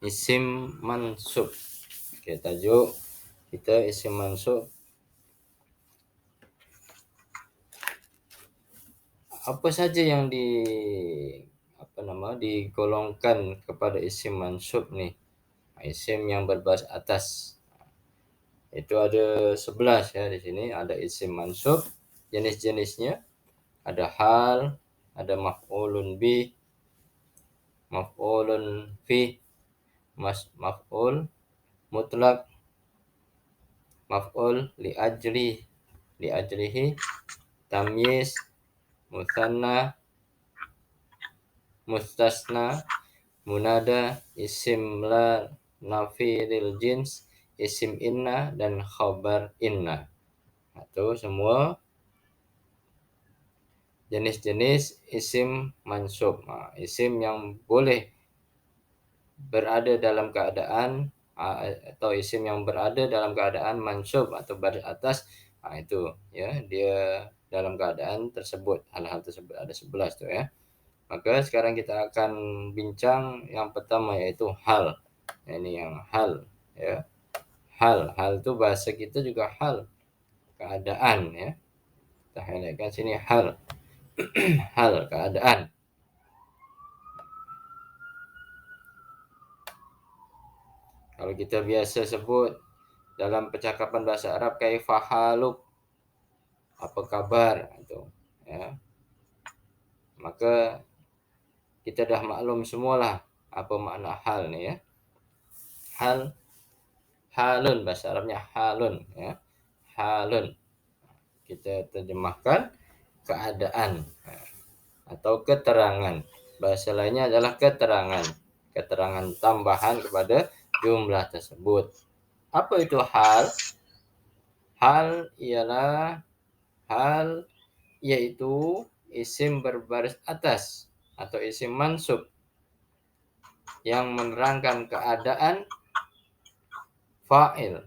Isim mansub. Oke, tajuk kita isim mansub. Apa saja yang digolongkan kepada isim mansub nih? Isim yang berbaris atas. Itu ada 11 ya di sini. Ada isim mansub, jenis-jenisnya. Ada hal, ada maf'ulun bih, maf'ulun fi, maf'ul mutlak, maf'ul li ajlihi, tamyiz, musanna, mustasna, munada, isim la nafi lil jins, isim inna, dan khabar inna. Itu semua jenis-jenis isim mansub. Nah, isim yang boleh berada dalam keadaan atau isim yang berada dalam keadaan mansub atau baris atas, nah itu ya, dia dalam keadaan tersebut. Hal-hal tersebut ada 11 tuh ya. Maka sekarang kita akan bincang yang pertama, yaitu hal. Ini yang hal ya. Hal itu bahasa kita juga hal, keadaan ya. Kita highlightkan sini hal. Hal, keadaan. Kalau kita biasa sebut dalam percakapan bahasa Arab, kaifa haluk, apa kabar itu ya. Maka kita dah maklum semualah apa makna hal nih ya. Hal, halun, bahasa Arabnya halun ya. Halun. Kita terjemahkan keadaan atau keterangan. Bahasa lainnya adalah keterangan. Keterangan tambahan kepada jumlah tersebut. Apa itu hal? Hal yaitu isim berbaris atas atau isim mansub yang menerangkan keadaan fa'il,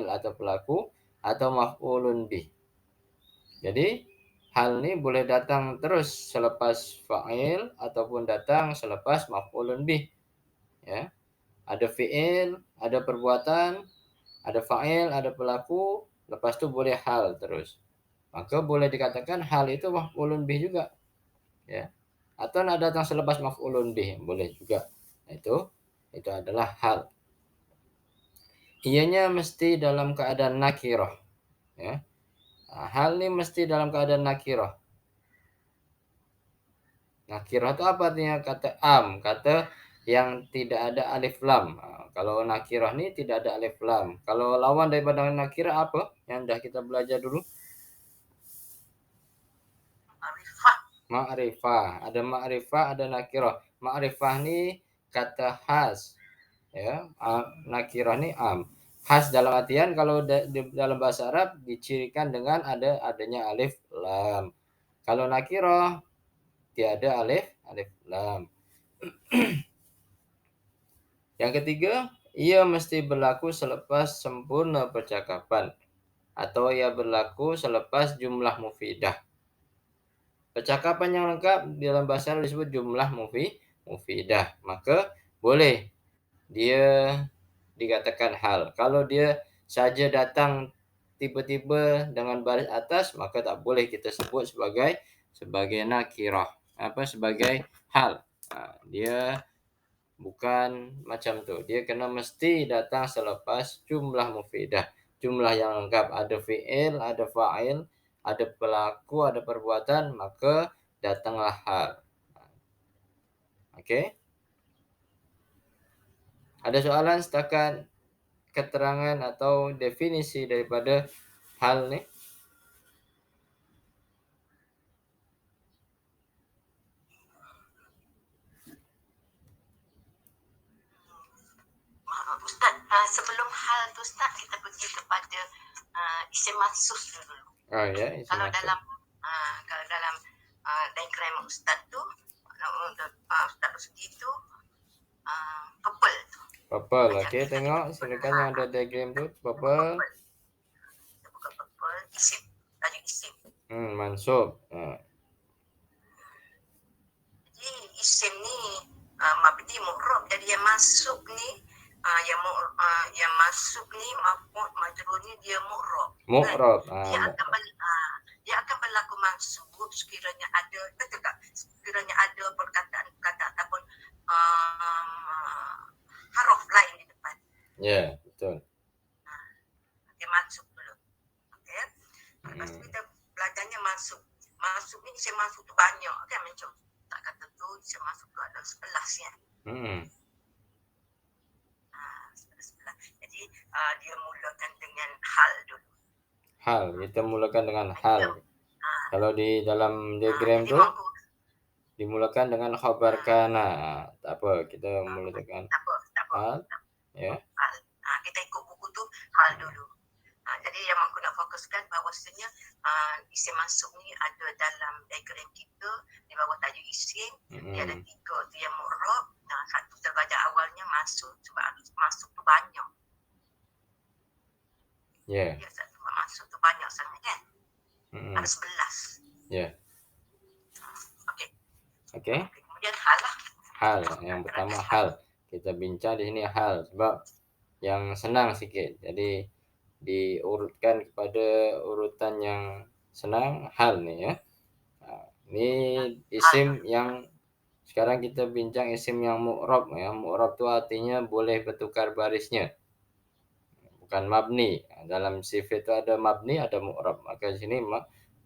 atau pelaku, atau maf'ulun bih. Jadi hal ini boleh datang terus selepas fa'il ataupun datang selepas maf'ulun bih ya. Ada fi'il, ada perbuatan, ada fa'il, ada pelaku, lepas itu boleh hal terus. Maka boleh dikatakan hal itu maf'ulun bih juga ya. Atau datang selepas maf'ulun bih boleh juga. Nah, itu adalah hal. Ianya mesti dalam keadaan nakirah ya. Nah, hal ini mesti dalam keadaan nakirah. Nakirah itu apa artinya? Kata yang tidak ada alif lam. Nah, kalau nakirah ini tidak ada alif lam. Kalau lawan daripada nakirah apa? Yang dah kita belajar dulu. Ma'rifah. Ada ma'rifah, ada nakirah. Ma'rifah ini kata khas ya. Nakirah ini am. Khas dalam artian kalau dalam bahasa Arab dicirikan dengan adanya alif lam. Kalau nakirah tiada alif lam. Yang ketiga, ia mesti berlaku selepas sempurna percakapan atau ia berlaku selepas jumlah mufidah. Percakapan yang lengkap dalam bahasa Arab disebut jumlah mufidah. Maka boleh dia dikatakan hal. Kalau dia saja datang tiba-tiba dengan baris atas, maka tak boleh kita sebut sebagai nakirah, sebagai hal. Dia bukan macam tu. Dia kena mesti datang selepas jumlah mufidah. Jumlah yang lengkap, ada fi'il, ada fa'il, ada pelaku, ada perbuatan, maka datanglah hal. Okey? Ada soalan setakat keterangan atau definisi daripada hal ni? Ustaz, sebelum hal tu Ustaz, kita pergi kepada isim mansub dulu. Oh ya, isim Kalau mansub. dalam diagram Ustaz tu, Ustaz Rusdi tu, purple tu. Purple. Okey, tengok silakan yang ada diagram tu. Purple. Kita buka purple, isim. Tajuk isim. Mansub. Jadi isim ni mabdi mu'rab. Jadi yang masuk ni yang masuk ni maf'ul majrur ni dia mu'rab. Mu'rab. Dia akan dia akan berlaku mansub sekiranya ada, betul tak? Sekiranya ada perkataan-perkataan ataupun haruf lain di depan. Ya, betul. Dia masuk dulu. Okey. Lepas tu kita belajarnya masuk. Masuk ni isim masuk tu banyak kan, macam tak kata tu isim masuk tu ada 11 ya. Jadi dia mulakan dengan hal dulu. Hal, kita mulakan dengan hal. Kalau di dalam diagram tu dimulakan dengan khabar kana. Tak apa, kita mulakan hal. Ya. Kita ikut buku tu hal dulu. Jadi yang aku nak fokuskan bahawasanya isim masuk ni ada dalam diagram kita di bawah tajuk isim. Dia ada 3 tu yang mu'rab. Satu terbaca awalnya masuk, sebab masuk tu banyak. Ya. Dia satu masuk tu banyak sangat kan. Ada 11. Ya. Okey. Kemudian hal lah. Hal, yang pertama hal. Kita bincang di sini hal sebab yang senang sikit. Jadi diurutkan kepada urutan yang senang hal ni ya. Ini isim yang sekarang kita bincang isim yang mu'rab ya. Mu'rab tu artinya boleh bertukar barisnya. Bukan mabni. Dalam sifat itu ada mabni, ada mu'rab. Maka di sini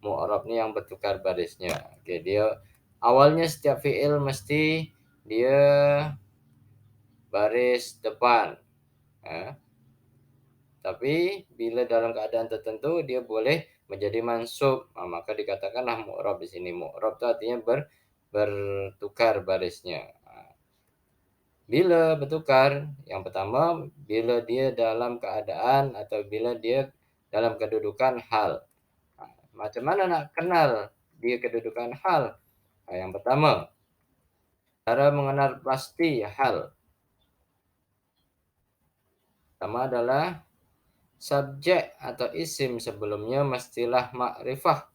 mu'rab ni yang bertukar barisnya. Okey, dia awalnya setiap fi'il mesti dia baris depan. Tapi bila dalam keadaan tertentu dia boleh menjadi mansub, maka dikatakanlah mu'rab di sini. Mu'rab itu artinya bertukar barisnya. Bila bertukar, yang pertama bila dia dalam keadaan atau bila dia dalam kedudukan hal. Macam mana nak kenal dia kedudukan hal? Yang pertama, cara mengenal pasti hal. Pertama adalah subjek atau isim sebelumnya mestilah makrifah.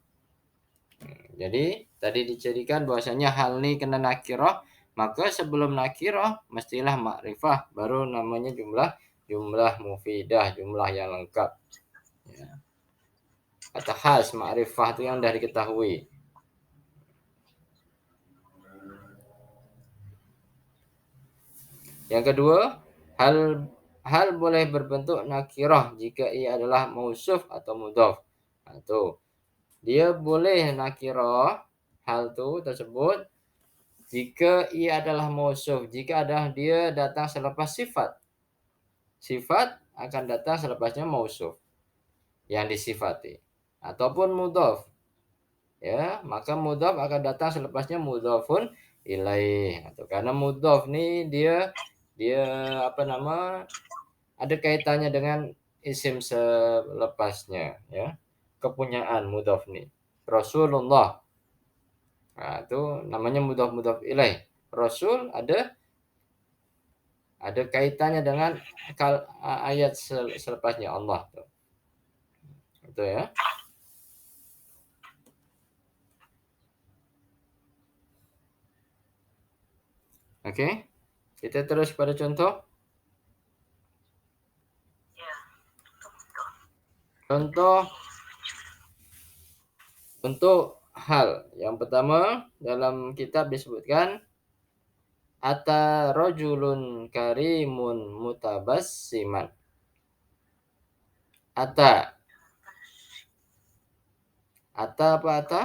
Jadi tadi dicirikan bahwasanya hal ni kena nakirah, maka sebelum nakirah mestilah makrifah, baru namanya jumlah mufidah, jumlah yang lengkap. Ya. Kata khas makrifah itu yang dah diketahui. Yang kedua, hal boleh berbentuk nakirah jika ia adalah mausuf atau mudhaf. Itu dia boleh nakirah hal tu tersebut jika ia adalah mausuf, jika adalah dia datang selepas sifat. Sifat akan datang selepasnya mausuf yang disifati, ataupun mudhaf. Ya, maka mudhaf akan datang selepasnya mudhafun ilaih. Karena mudhaf ni dia ada kaitannya dengan isim selepasnya ya. Kepunyaan mudhaf ni. Rasulullah. Itu namanya mudhaf ilaih. Rasul ada kaitannya dengan ayat selepasnya Allah tuh. Itu ya. Oke. Kita terus pada contoh. Contoh untuk hal. Yang pertama dalam kitab disebutkan ata rajulun karimun mutabassiman. Ata apa ata?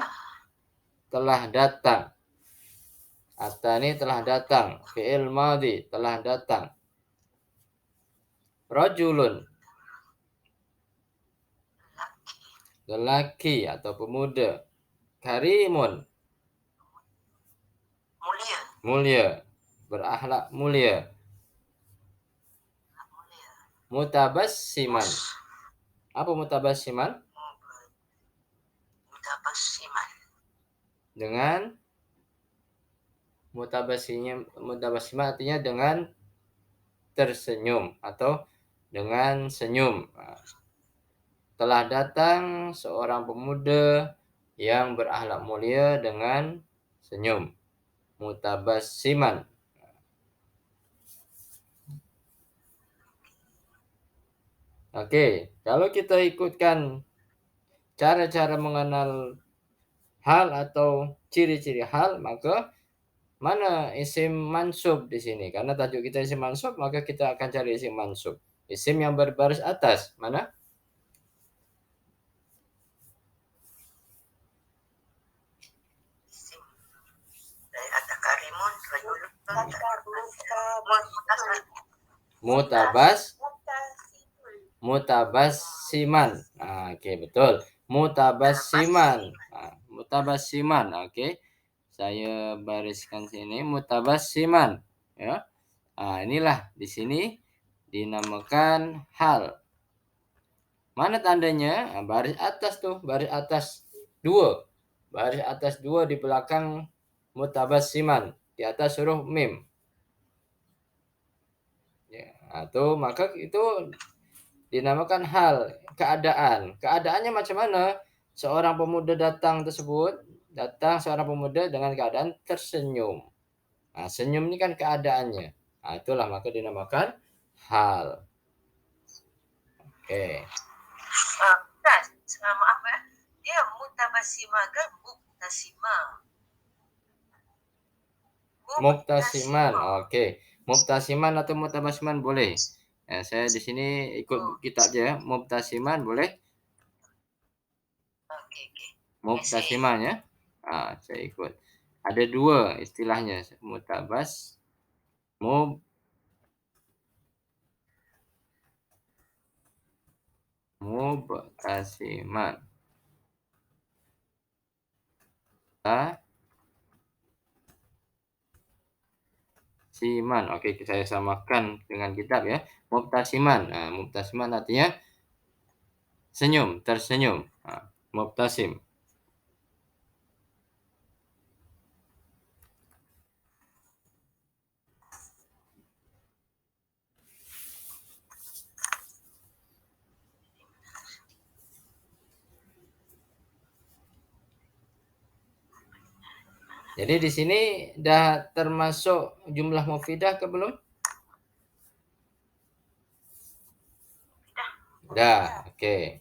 Telah datang. Ata ini telah datang. Fi'il madhi telah datang. Rajulun lelaki atau pemuda. Karimun mulia, berakhlak mulia. Mutabassiman. Apa mutabassiman? Dengan mutabassiman artinya dengan tersenyum atau dengan senyum. Telah datang seorang pemuda yang berakhlak mulia dengan senyum. Mutabassiman. Oke, kalau kita ikutkan cara-cara mengenal hal atau ciri-ciri hal, maka mana isim mansub di sini? Karena tajuk kita isim mansub, maka kita akan cari isim mansub. Isim yang berbaris atas, mana? Isim. Ada karimun, rajulun, Mutabas, mutabasiman. Nah, oke, betul. Mutabasiman. Nah, mutabasiman, oke. Saya bariskan sini mutabasiman, ya. Nah, inilah di sini dinamakan hal. Mana tandanya? Nah, baris atas tuh, baris atas 2. Baris atas 2 di belakang mutabasiman, di atas huruf mim. Ya, atau maka itu dinamakan hal, keadaan. Keadaannya macam mana? Seorang pemuda datang tersebut, datang seorang pemuda dengan keadaan tersenyum. Nah, senyum ini kan keadaannya. Nah, itulah maka dinamakan hal. Oke. Bukan, maaf ya. Dia mutabasima ke muktasima? Mubtasiman. Oke. Mubtasiman atau mutabasiman boleh. Nah, saya di sini ikut kitab aja ya. Mubtasiman boleh? Oke, oke. Mubtasiman ya. Ah, saya ikut. Ada 2 istilahnya, mutabas, mub mubtasiman. Siman. Oke, saya samakan dengan kitab ya. Mubtasiman. Nah, mubtasiman artinya senyum, tersenyum. Nah, mubtasim. Jadi di sini dah termasuk jumlah mufidah ke belum? Dah, oke.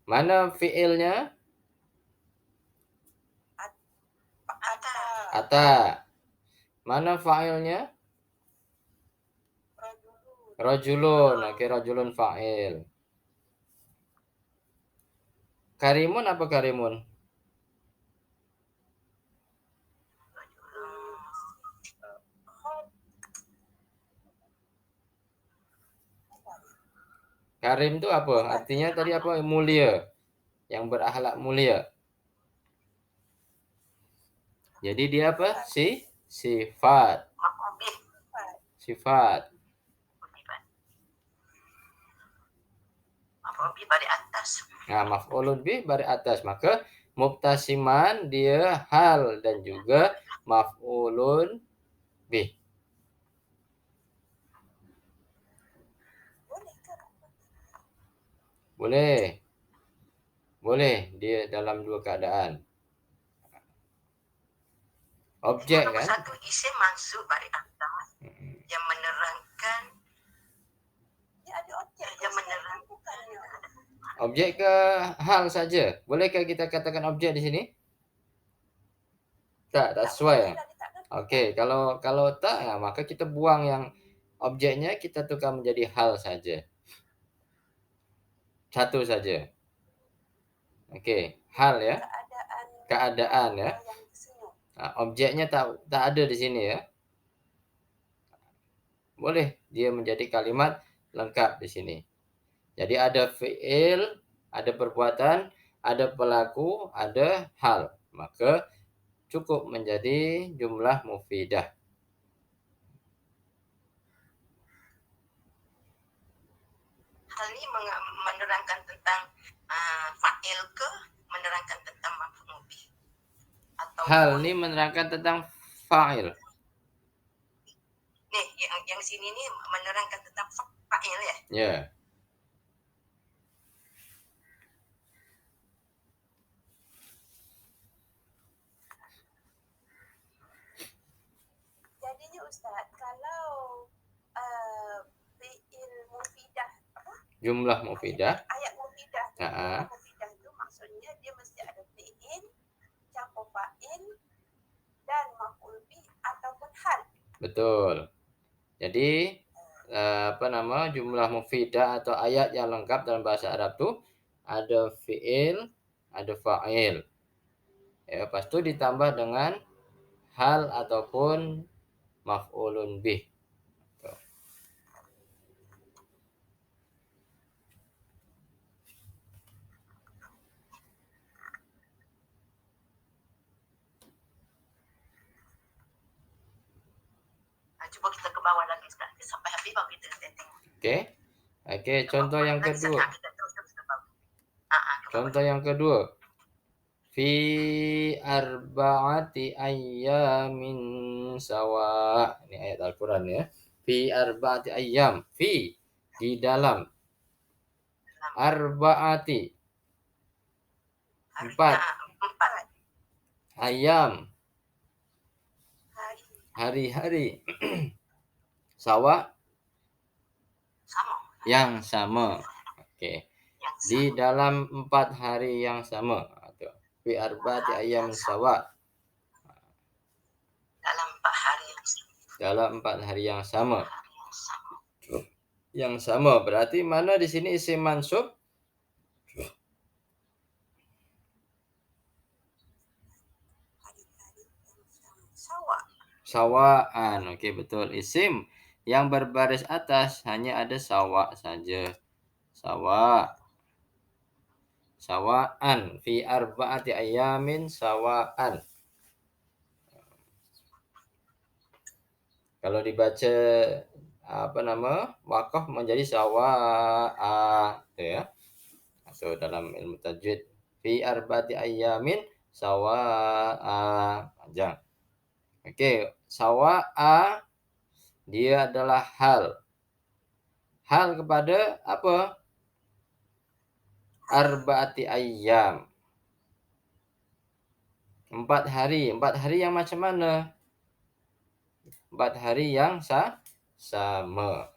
Mana fiilnya? Ada Ata. Mana fa'ilnya? Rajulun. Oke, rajulun fa'il. Karimun apa karimun? Karim itu apa? Artinya tadi apa? Mulia. Yang berakhlak mulia. Jadi dia apa? Sifat. makobih. Sifat. Makobih pada atas. Nah, maf'ulun bih bari atas. Maka mubtasiman dia hal dan juga maf'ulun bih. Boleh. Boleh dia dalam 2 keadaan. Objek Nomor kan? 1 isim mansub pada atas yang menerangkan yang menerangkan Objek ke hal saja. Bolehkah kita katakan objek di sini? Tak sesuai ya. Oke, kalau tak ya, maka kita buang yang objeknya, kita tukar menjadi hal saja. Satu saja. Oke, hal ya. Keadaan ya. Nah, objeknya tak ada di sini ya. Boleh dia menjadi kalimat lengkap di sini. Jadi ada fiil, ada perbuatan, ada pelaku, ada hal. Maka cukup menjadi jumlah mufidah. hal ini menerangkan tentang fa'il ke menerangkan tentang maf'ul bih atau Hal ini menerangkan tentang fa'il. nih yang sini nih menerangkan tentang fa'il ya. Ya. Jadinya Ustaz, kalau fi'il mufidah Jumlah mufidah. Ayat mufidah. Nah, Mufidah itu maksudnya dia mesti ada fi'il, campur fa'il, dan maf'ul bih ataupun hal. betul. Jadi jumlah mufidah atau ayat yang lengkap dalam bahasa Arab tuh ada fi'il, ada fa'il. Ya, pas itu ditambah dengan hal ataupun maf'ulun bih. Tuh. Coba kita ke bawah lagi sampai habis baru kita tengok. Oke, contoh yang kedua. Contoh yang kedua. Fi arba'ati ayyamin sawa. Ini ayat Al-Quran ya. Fi arba'ati ayyam. Fi, di dalam. Arba'ati, 4. Ayam, hari-hari. Sawa, yang sama. Oke. Di dalam 4 hari yang sama. Fi arba'ati ayyam sawa. Dalam 4 hari yang sama. Yang sama berarti mana di sini isim mansub? Sawaan. Oke, betul. Isim yang berbaris atas hanya ada sawa saja. Sawa. Sawaan. Fi arba'ati ayamin sawaan. Kalau dibaca wakaf menjadi sawa'a, gitu ya. Atau dalam ilmu tajwid fi arba'ati ayamin sawa'a, panjang. Oke, sawa'a dia adalah hal. Hal kepada apa? Arba'ati ayyam. 4 hari. 4 hari yang macam mana? 4 hari yang sama.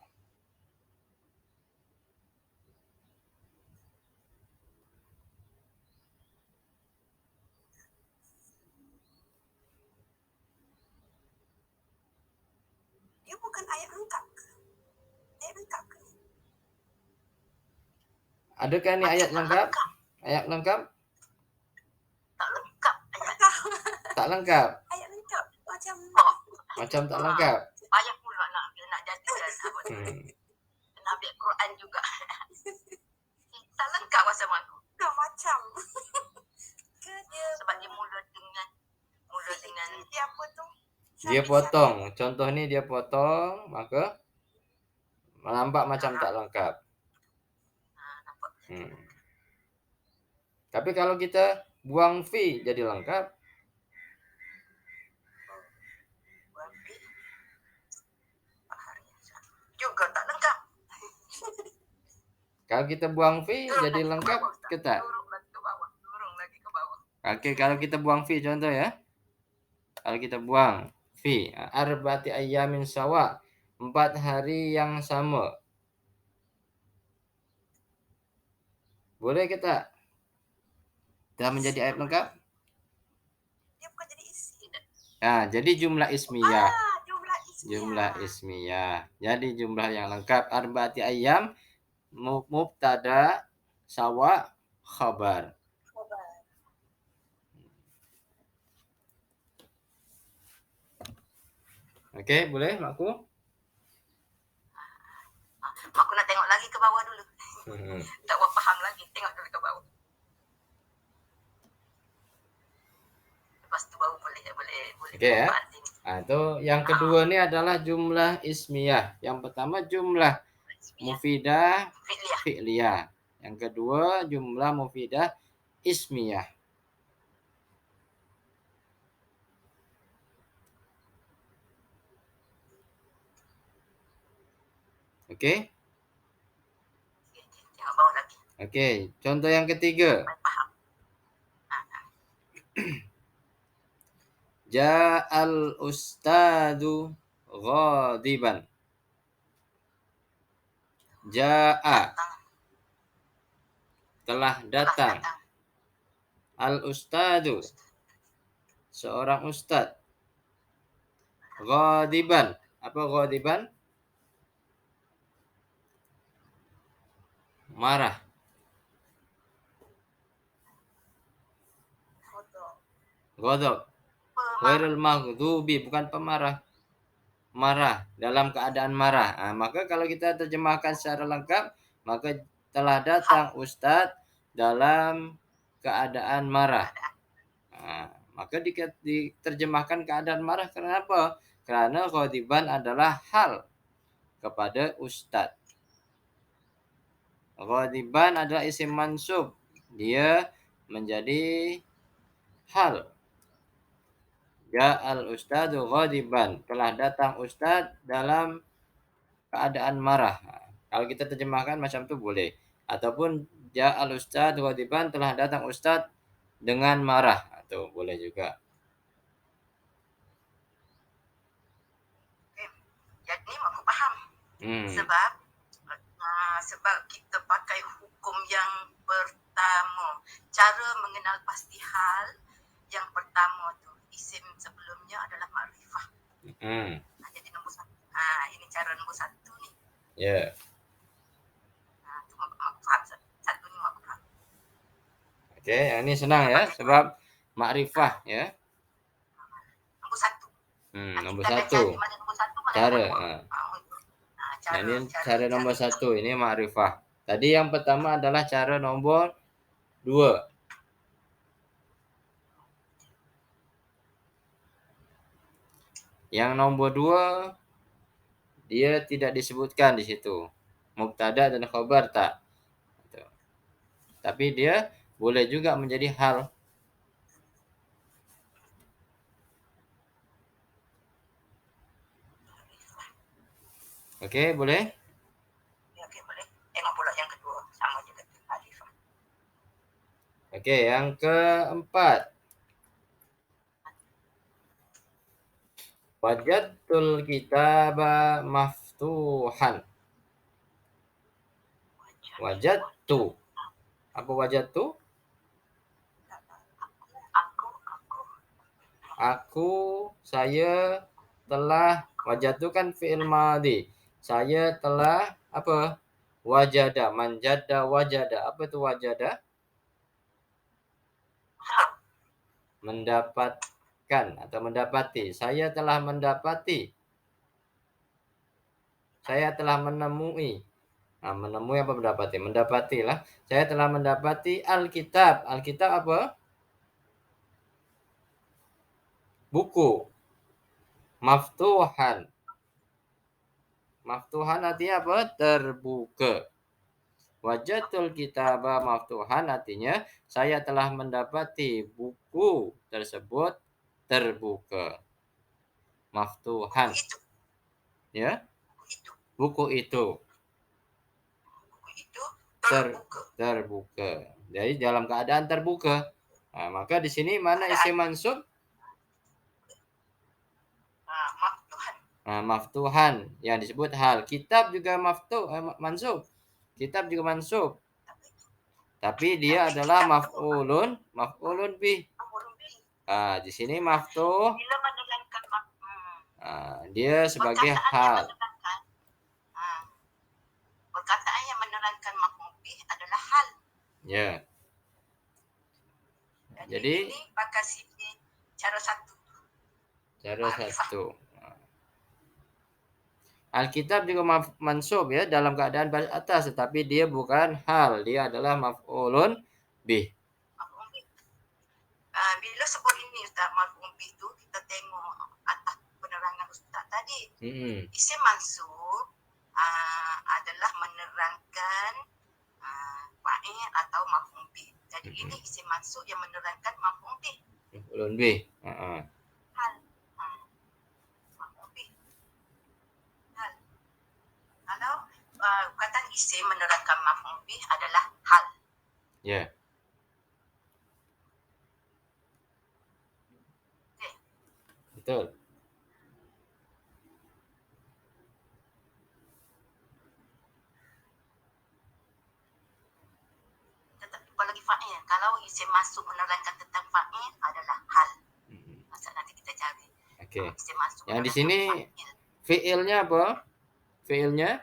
Dia bukan ayat lengkap. Ayat lengkap ke? Adakah ini ayat lengkap? Ayat lengkap? Tak lengkap. Tak lengkap. Ayat lengkap Macam tak lengkap. Payah pula nak jadikan nak ambil Quran juga. Tak lengkap rasa aku. Macam. Ke dia sebab dia mula dengan dia apa tu? Dia potong. Contoh ni dia potong, maka nampak macam tak lengkap. Tapi kalau kita buang fi jadi lengkap. Juga tak lengkap. Kalau kita buang fi jadi lengkap ke tak? Turun lagi ke bawah. Oke, kalau kita buang fi contoh ya. Kalau kita buang fi arba'ati ayyamin sawa, 4 hari yang sama. Boleh kita? Dah menjadi ayat lengkap? Dia bukan jadi isi. Nah, jadi jumlah ismiyah. Jumlah ismiyah. Jadi jumlah yang lengkap arba'ati ayyam, mubtada, sawa, khabar. Oke, boleh Makku? Aku nak tengok lagi ke bawah dulu. Tak faham lagi. Tengok dulu ke bawah. Lepas tu baru boleh. Oke ya. Nah, itu yang kedua ni adalah jumlah ismiyah. Yang pertama jumlah mufidah fi'liyah. Yang kedua jumlah mufidah ismiyah. Oke? Oke, contoh yang ketiga. Ja'al ustadu ghadiban. Ja'a. telah telah datang. datang. Al-ustadu, seorang ustad. Ghadiban, apa ghadiban? Marah. Foto. Ghadab. Ghairul maghdubi, bukan pemarah. Marah, dalam keadaan marah. Maka kalau kita terjemahkan secara lengkap, maka telah datang ustadz dalam keadaan marah. Maka diterjemahkan keadaan marah. Kenapa? Karena ghadiban adalah hal kepada ustadz. Ghadiban adalah isim mansub. Dia menjadi hal. Ja'al ustadu ghadiban. Telah datang ustadz dalam keadaan marah. Kalau kita terjemahkan macam itu boleh. Ataupun ja'al ustad ghadiban, telah datang ustad dengan marah. Atau boleh juga. Jadi aku paham. Sebab kita pakai hukum yang pertama. Cara mengenal pasti hal yang pertama tu isim sebelumnya adalah makrifah. Jadi nombor satu. Ini cara nombor satu ni. Ya. Aku faham satu ni aku faham. Oke, ini senang ya, sebab makrifah ya. Nombor satu. Nombor satu. Cara. Ini cara nomor satu, ini makrifah. Tadi yang pertama adalah cara nomor 2. Yang nomor 2 dia tidak disebutkan di situ. Mubtada dan khabar tak. Tapi dia boleh juga menjadi hal. Oke, boleh? Oke, boleh. Tengok pula yang kedua, sama juga makrifah. Oke, yang keempat. Wajadtul kitaba maftuhan. Wajadtu. Apa wajadtu? Aku, saya telah. Wajadtu kan fi'il madhi. Saya telah apa? Wajada, manjada, wajada. Apa itu wajada? Mendapatkan atau mendapati. Saya telah mendapati. Saya telah menemui. Menemui apa mendapati? Mendapati lah. Saya telah mendapati Alkitab. Alkitab apa? Buku. Maftuhan. Maftuhan artinya apa? Terbuka. Wajadtul kitaba maftuhan artinya saya telah mendapati buku tersebut terbuka. Maftuhan. Ya? Buku itu. Terbuka. Jadi dalam keadaan terbuka. Maka di sini mana isim mansub? Maftuhan yang disebut hal. Kitab juga mansub. Kitab juga mansub. Tapi dia adalah maf'ulun bih. Di sini maftuh. Dia sebagai hal. Perkataan yang menerangkan maf'ul bih adalah hal. Ya. Jadi ini pakai cara satu. Cara satu. Alkitab juga mansub ya dalam keadaan baris atas, tetapi dia bukan hal, dia adalah maf'ulun bih. Bila sebut ini Ustaz maf'ul bih itu kita tengok atas penerangan Ustaz tadi. Isim mansub adalah menerangkan fa'il atau maf'ul bih. Jadi ini isim mansub yang menerangkan maf'ul bih. Maf'ulun bih. Hal. Maf'ul bih. Hal. Kalau perkataan isim menerangkan maf'ul bih adalah hal. Ya. Okay. Betul. lagi fa'il. Kalau isim masuk menerangkan tentang fa'il adalah hal. Masa nanti kita cari. Oke. Isim masuk Yang di menerangkan sini fa'il. fiilnya apa? Fiilnya Fi'ilnya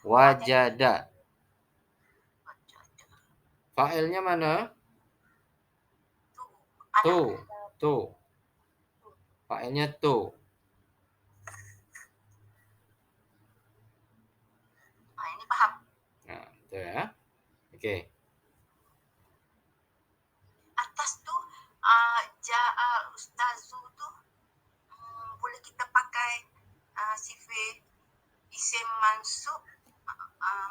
wajada. wajada. Fa'ilnya mana? Tu. Tu. Fa'ilnya tu. Ini paham. Nah, itu ya. Oke. Atas tu ja'a ustazu tu boleh kita pakai sifat isim mansub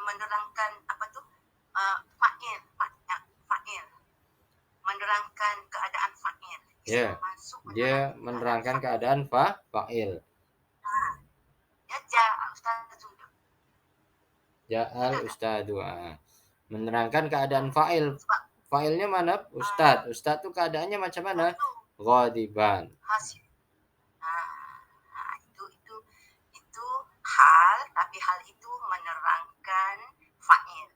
menerangkan apa tu fa'il menerangkan keadaan fa'il. Ya. Dia menerangkan keadaan fa'il. Ya ja'a ustazu. Ja'al ustadu. Menerangkan keadaan fa'il. Fa'ilnya mana? Ustad. Ustad itu keadaannya macam mana? Ghadiban. Hasil. Itu hal, tapi hal itu menerangkan fa'il.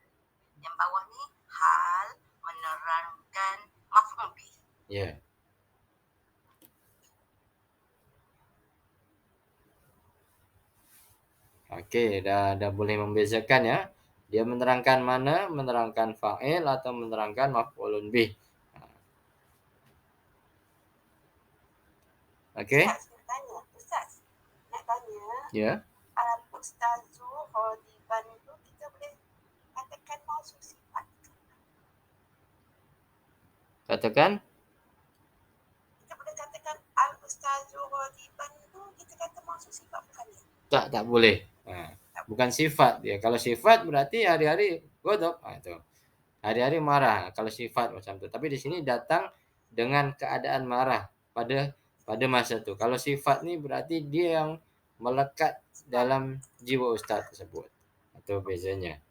Yang bawah ni hal menerangkan maf'ul bih. Ya. Oke, dah boleh membezakan ya. Dia menerangkan mana? Menerangkan fa'il atau menerangkan maf'ulun bih. Oke. Ustaz, nak tanya. Ya. Ustazu Khodiban itu kita boleh katakan mausuf sifat. Katakan? Kita boleh katakan Al-Ustazu Khodiban itu kita kata mausuf sifat bukan ya? Tak boleh. Bukan sifat dia. Kalau sifat berarti hari-hari godok. Itu. Hari-hari marah. Kalau sifat macam itu. Tapi di sini datang dengan keadaan marah pada masa itu. Kalau sifat ni berarti dia yang melekat dalam jiwa ustaz tersebut. Itu bezanya.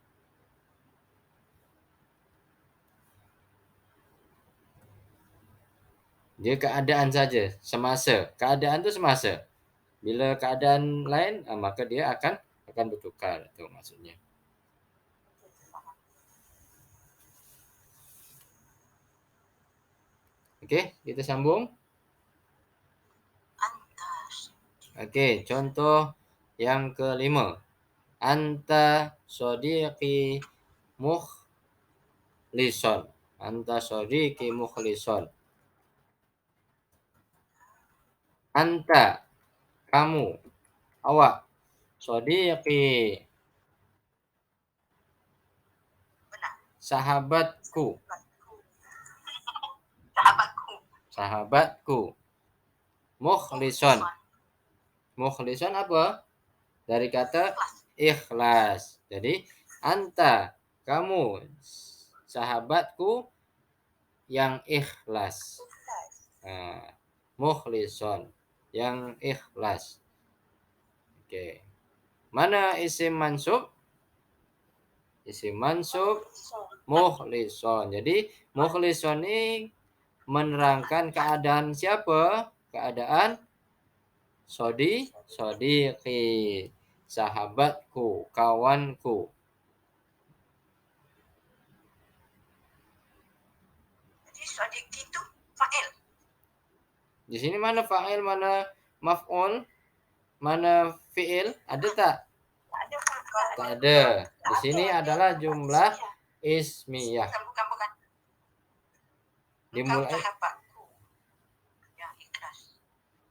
Dia keadaan saja, semasa. Keadaan itu semasa. Bila keadaan lain, maka dia akan bertukar. Itu maksudnya. Oke, kita sambung. Oke, contoh yang kelima. Anta sodiqi mukhlison. Anta sodiqi mukhlison. Anta, kamu, awak. Sodiqi, sahabatku. Sahabatku. Mukhlison. Mukhlison apa? Dari kata ikhlas. Jadi, anta, kamu, sahabatku yang ikhlas. Mukhlison, yang ikhlas. Oke. Mana isim mansub? Isim mansub mukhlison. Jadi, mukhlison ini menerangkan keadaan siapa? Keadaan sodiqi, sahabatku, kawanku. Jadi sodiqi itu fa'il. Di sini mana fa'il, mana maf'ul, mana fi'il? Ada tak? Tak ada. Di sini adalah jumlah ismiyah. Bukan.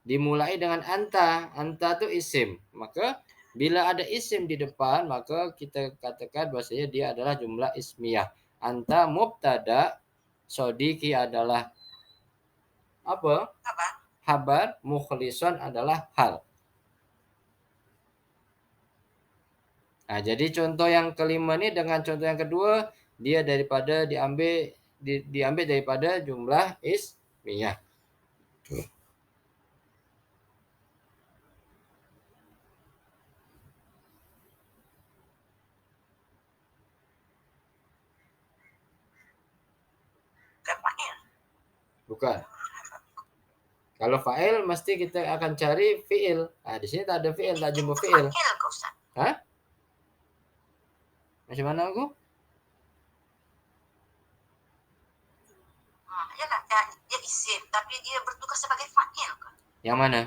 Dimulai dengan anta. Anta itu isim. Maka bila ada isim di depan, maka kita katakan bahwasanya dia adalah jumlah ismiyah. Anta mubtada, sodiqi adalah apa? Habar, mukhlison adalah hal. Nah, jadi contoh yang kelima ini dengan contoh yang kedua, dia diambil daripada jumlah ismiyah. Bukan. Kalau fa'il mesti kita akan cari fi'il. Nah, di sini tak ada fi'il, tak jumpa fi'il. Hah? Macam mana aku? Yalah, dia isim tapi dia bertugas sebagai fa'il ke? Yang mana?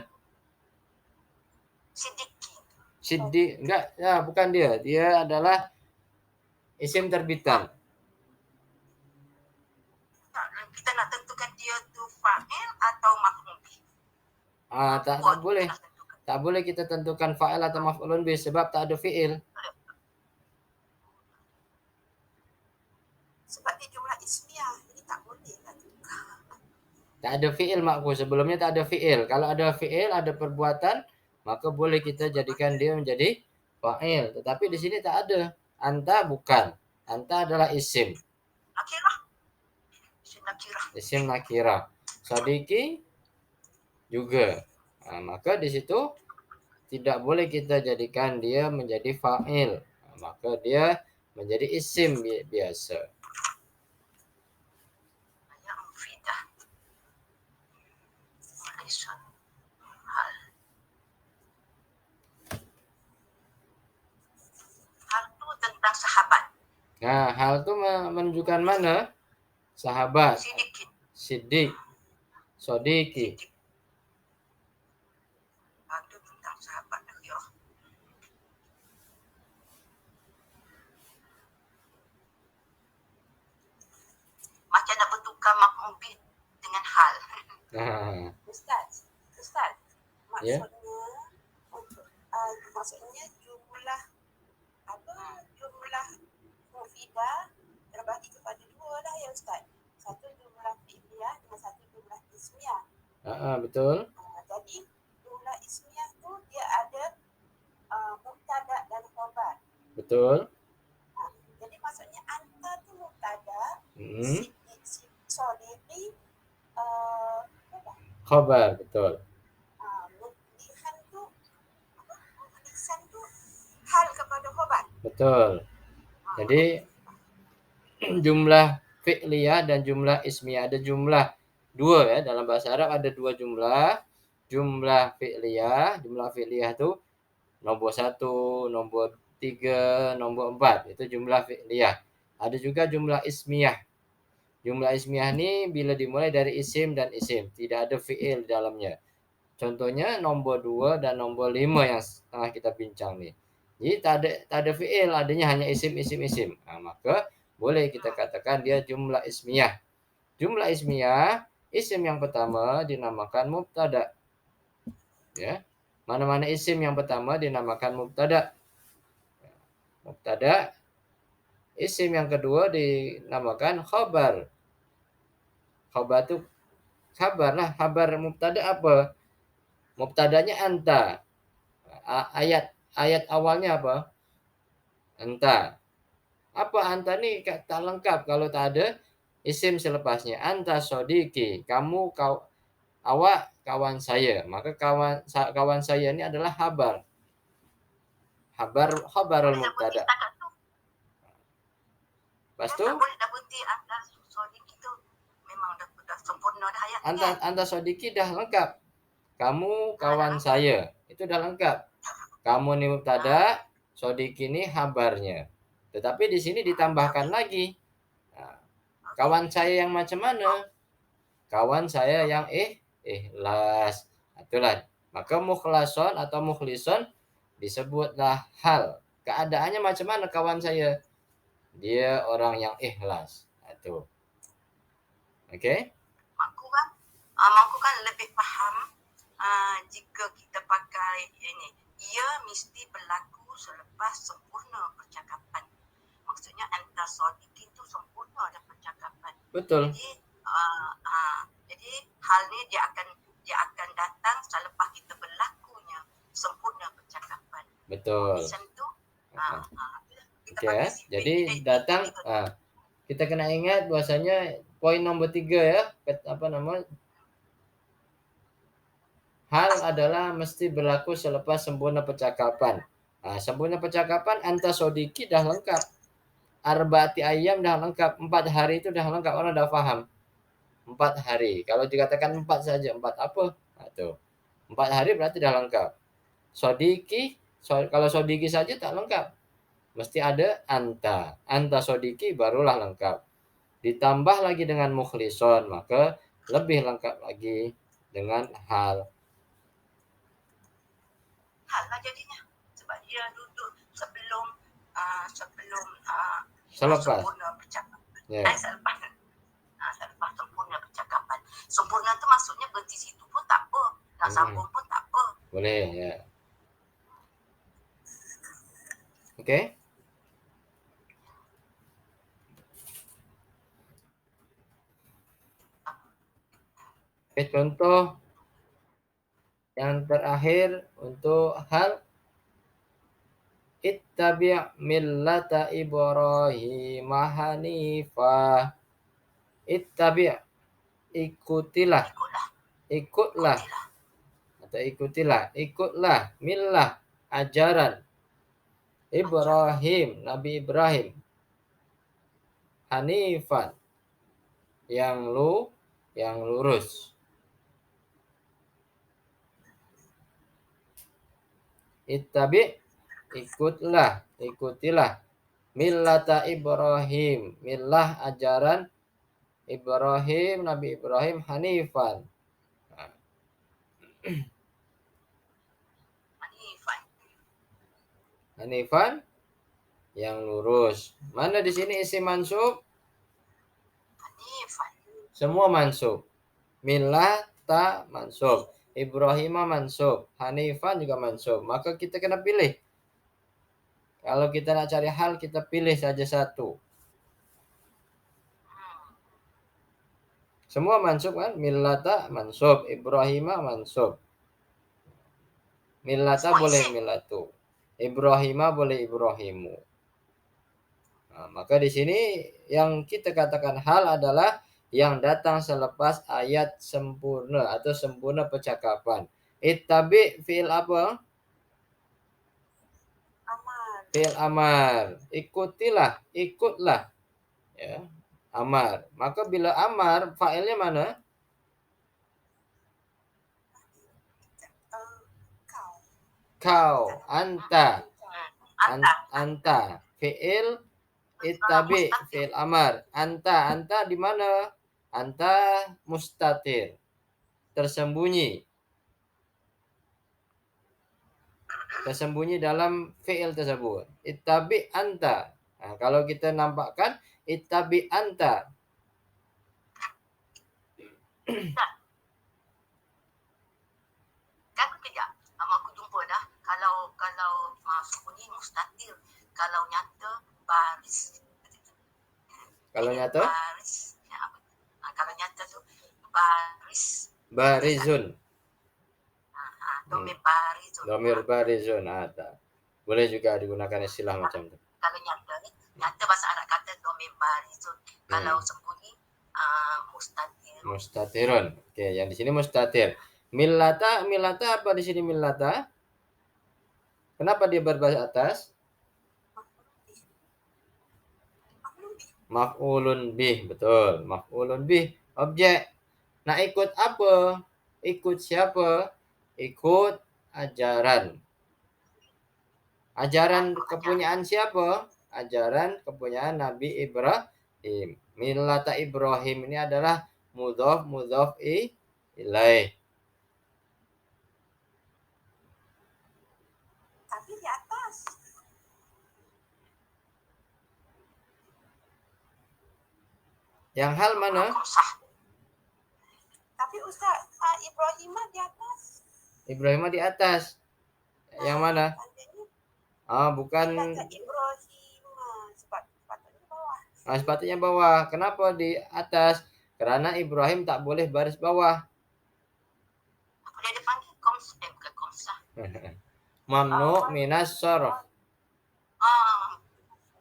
Siddiqi. Siddiq, enggak, ya bukan dia. Dia adalah isim terbitan. Kita nak tentukan dia tu fa'il atau maf'ul bih. Tak boleh. Tak boleh kita tentukan fa'il atau maf'ulun bih sebab tak ada fi'il. Sebab dia jumlah ismiyah, jadi tak boleh lah tukar. Tak ada fi'il makku. Sebelumnya tak ada fi'il. Kalau ada fi'il, ada perbuatan, maka boleh kita jadikan dia menjadi fa'il. Tetapi di sini tak ada. Anta bukan. Anta adalah isim. Nakirah. Isim nakirah. Isim nakirah. Sodiki juga. Maka di situ tidak boleh kita jadikan dia menjadi fa'il. Maka dia menjadi isim biasa. Yang mufidah. Walisun. Hal. Hal tu tentang sahabat. Nah, hal itu menunjukkan mana? Sahabat. Siddiqin. Siddiq. Sodiki. Siddiq. Hal tu tentang sahabat nakirah. Macam nak bertukar maf'ul bih dengan hal. Ustaz, Ya. maksudnya jumlah jumlah mufidah terbagi kepada dua lah ya Ustaz. Satu jumlah fi'liyah dengan satu jumlah ismiyah. Betul. Jadi jumlah ismiyah tu dia ada mubtada dan khabar. Betul. Jadi maksudnya anta tu mubtada, sodiki khabar, betul. Mukhlisan tu hal kepada khabar. Betul. Jadi jumlah fi'liyah dan jumlah ismiyah, ada jumlah dua ya, dalam bahasa Arab ada dua jumlah. Jumlah fi'liyah itu nombor 1, nombor 3, nombor 4, itu jumlah fi'liyah. Ada juga jumlah ismiyah. Jumlah ismiyah ini bila dimulai dari isim dan isim, tidak ada fi'il di dalamnya. Contohnya nombor 2 dan nombor 5 yang tengah kita bincang nih. Jadi tak ada fi'il, adanya hanya isim. Maka boleh kita katakan dia jumlah ismiyah. Jumlah ismiyah, isim yang pertama dinamakan mubtada. Ya. Mana-mana isim yang pertama dinamakan mubtada. Mubtada. Isim yang kedua dinamakan khabar. Khabar itu kabar lah. Kabar mubtada apa? Mubtadanya anta. Ayat awalnya apa? Anta. Apa anta nih tak lengkap kalau tak ada isim selepasnya. Anta sodiki. Kamu awak kawan saya. Maka kawan saya ini adalah khabar. Khabarul mubtada. Lepas tu anta sodiki dah lengkap. Kamu kawan saya. Itu dah lengkap. Kamu ini mubtada, sodiki ini khabarnya. Tetapi di sini ditambahkan lagi. Kawan saya yang macam mana? Kawan saya yang ikhlas. Itulah. Maka mukhlason atau mukhlison disebutlah hal. Keadaannya macam mana kawan saya? Dia orang yang ikhlas. Itu. Okey? Aku kan lebih faham jika kita pakai ini. Ia mesti berlaku selepas sempurna percakapan. Maksudnya anta sadiqin tu sempurna ada percakapan. Betul. Jadi hal ni dia akan datang selepas kita berlakunya sempurna percakapan. Betul. Okay, jadi datang kita kena ingat bahwasanya poin nomor 3 ya, hal adalah mesti berlaku selepas sempurna percakapan. Sempurna percakapan anta sodiki dah lengkap. Arba'ati ayam dah lengkap. 4 hari itu dah lengkap. Orang dah faham. 4 hari. Kalau dikatakan 4 saja. 4 apa? Tuh. 4 hari berarti dah lengkap. Sodiki. Kalau sodiki saja tak lengkap. mesti ada anta. Anta sodiki barulah lengkap. Ditambah lagi dengan mukhlison, maka lebih lengkap lagi dengan hal. Hal lah jadinya. Sebab dia duduk sebelum Selepas. sempurna percakapan. Ya. Selepas sempurna percakapan. Sempurna tu maksudnya berhenti situ pun tak apa. Nak sambung pun tak apa. Boleh, ya. Oke. Oke, contoh yang terakhir untuk hal ittabi' millata Ibrahim hanifah. Ittabi', ikutlah atau ikutlah millah, ajaran Ibrahim, Nabi Ibrahim, hanifan, yang lurus. Ittabi', ikutilah millata Ibrahim, millah ajaran Ibrahim, Nabi Ibrahim, hanifan. Hanifan yang lurus. Mana di sini isim mansub? Semua mansub. Millah ta mansub. Ibrahim mansub. Hanifan juga mansub. Maka kita kena pilih. Kalau kita nak cari hal, kita pilih saja satu. Semua mansub kan? Millata mansub. Ibrahim mansub. Millata boleh millatu. Ibrahim boleh Ibrahimu. Nah, maka di sini yang kita katakan hal adalah yang datang selepas ayat sempurna atau sempurna percakapan. Ittabi fi'il apa? Fi'il amar. Ikutlah. Ya. Amar. Maka bila amar, fa'ilnya mana? Kau. Anta. Anta. Fi'il ittabi fi'il amar. Anta di mana? Anta mustatir. Tersembunyi dalam fi'il tersebut. Ittabi anta. Nah, kalau kita nampakkan ittabi anta. Kan kejap. Aku jumpa dah. Kalau sembunyi mustatir. Kalau nyata baris. Kalau nyata? Baris. Kalau nyata tu baris. Barizun. Domir barizun ada. Boleh juga digunakan istilah macam itu. Kalau nyata bahasa Arab kata domir barizun. Kalau sembunyi mustatirun. Oke, yang di sini mustatir. Millata apa di sini millata? Kenapa dia berbaris atas? Maf'ulun bih, betul. Maf'ulun bih, objek. Nah, ikut apa? Ikut siapa? Ikut ajaran. Ajaran kepunyaan siapa? Ajaran kepunyaan Nabi Ibrahim. Millata Ibrahim ini adalah mudhof ilaih. Tapi di atas. Yang hal mana? Tapi Ustaz, Ibrahim di atas. Ibrahim di atas. Yang mana? Bukan. Sepatutnya bawah. Kenapa di atas? Karena Ibrahim tak boleh baris bawah. Boleh dipanggil komsah. Mamnu minas sharaf.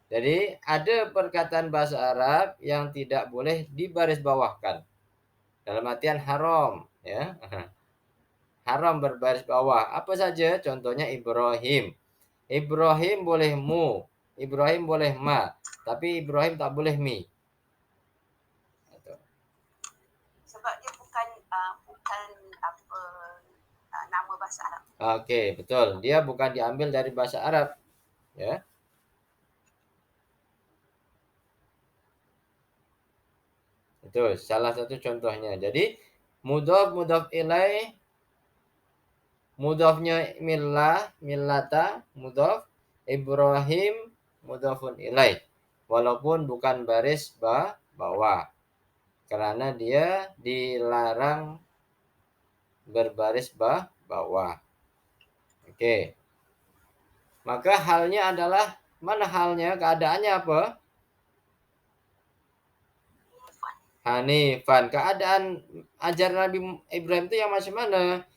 Jadi ada perkataan bahasa Arab yang tidak boleh dibaris bawahkan. Dalam artian haram, ya. Haram berbaris bawah. Apa saja? Contohnya Ibrahim. Ibrahim boleh mu, Ibrahim boleh ma, tapi Ibrahim tak boleh mi. Sebab dia bukan nama bahasa Arab. Oke, betul. Dia bukan diambil dari bahasa Arab, ya. Itu salah satu contohnya. Jadi mudhaf mudhaf ilaih, mudhafnya millah, millata, mudhaf, Ibrahim mudhafun ilaih. Walaupun bukan baris bawah. Karena dia dilarang berbaris bawah. Oke. Maka halnya adalah, mana halnya? Keadaannya apa? Hanifan. Keadaan ajaran Nabi Ibrahim itu yang macam mana?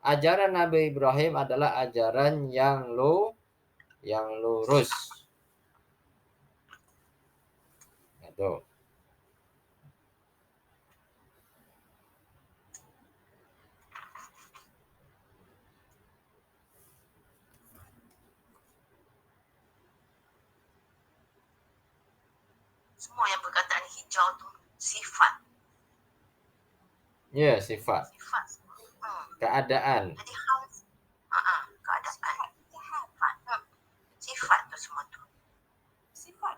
Ajaran Nabi Ibrahim adalah ajaran yang lurus. Itu. Semua yang perkataan hijau tu sifat. Ya, sifat. Sifat. Keadaan. Jadi hal, keadaan. Sifat tu semua tu. Sifat.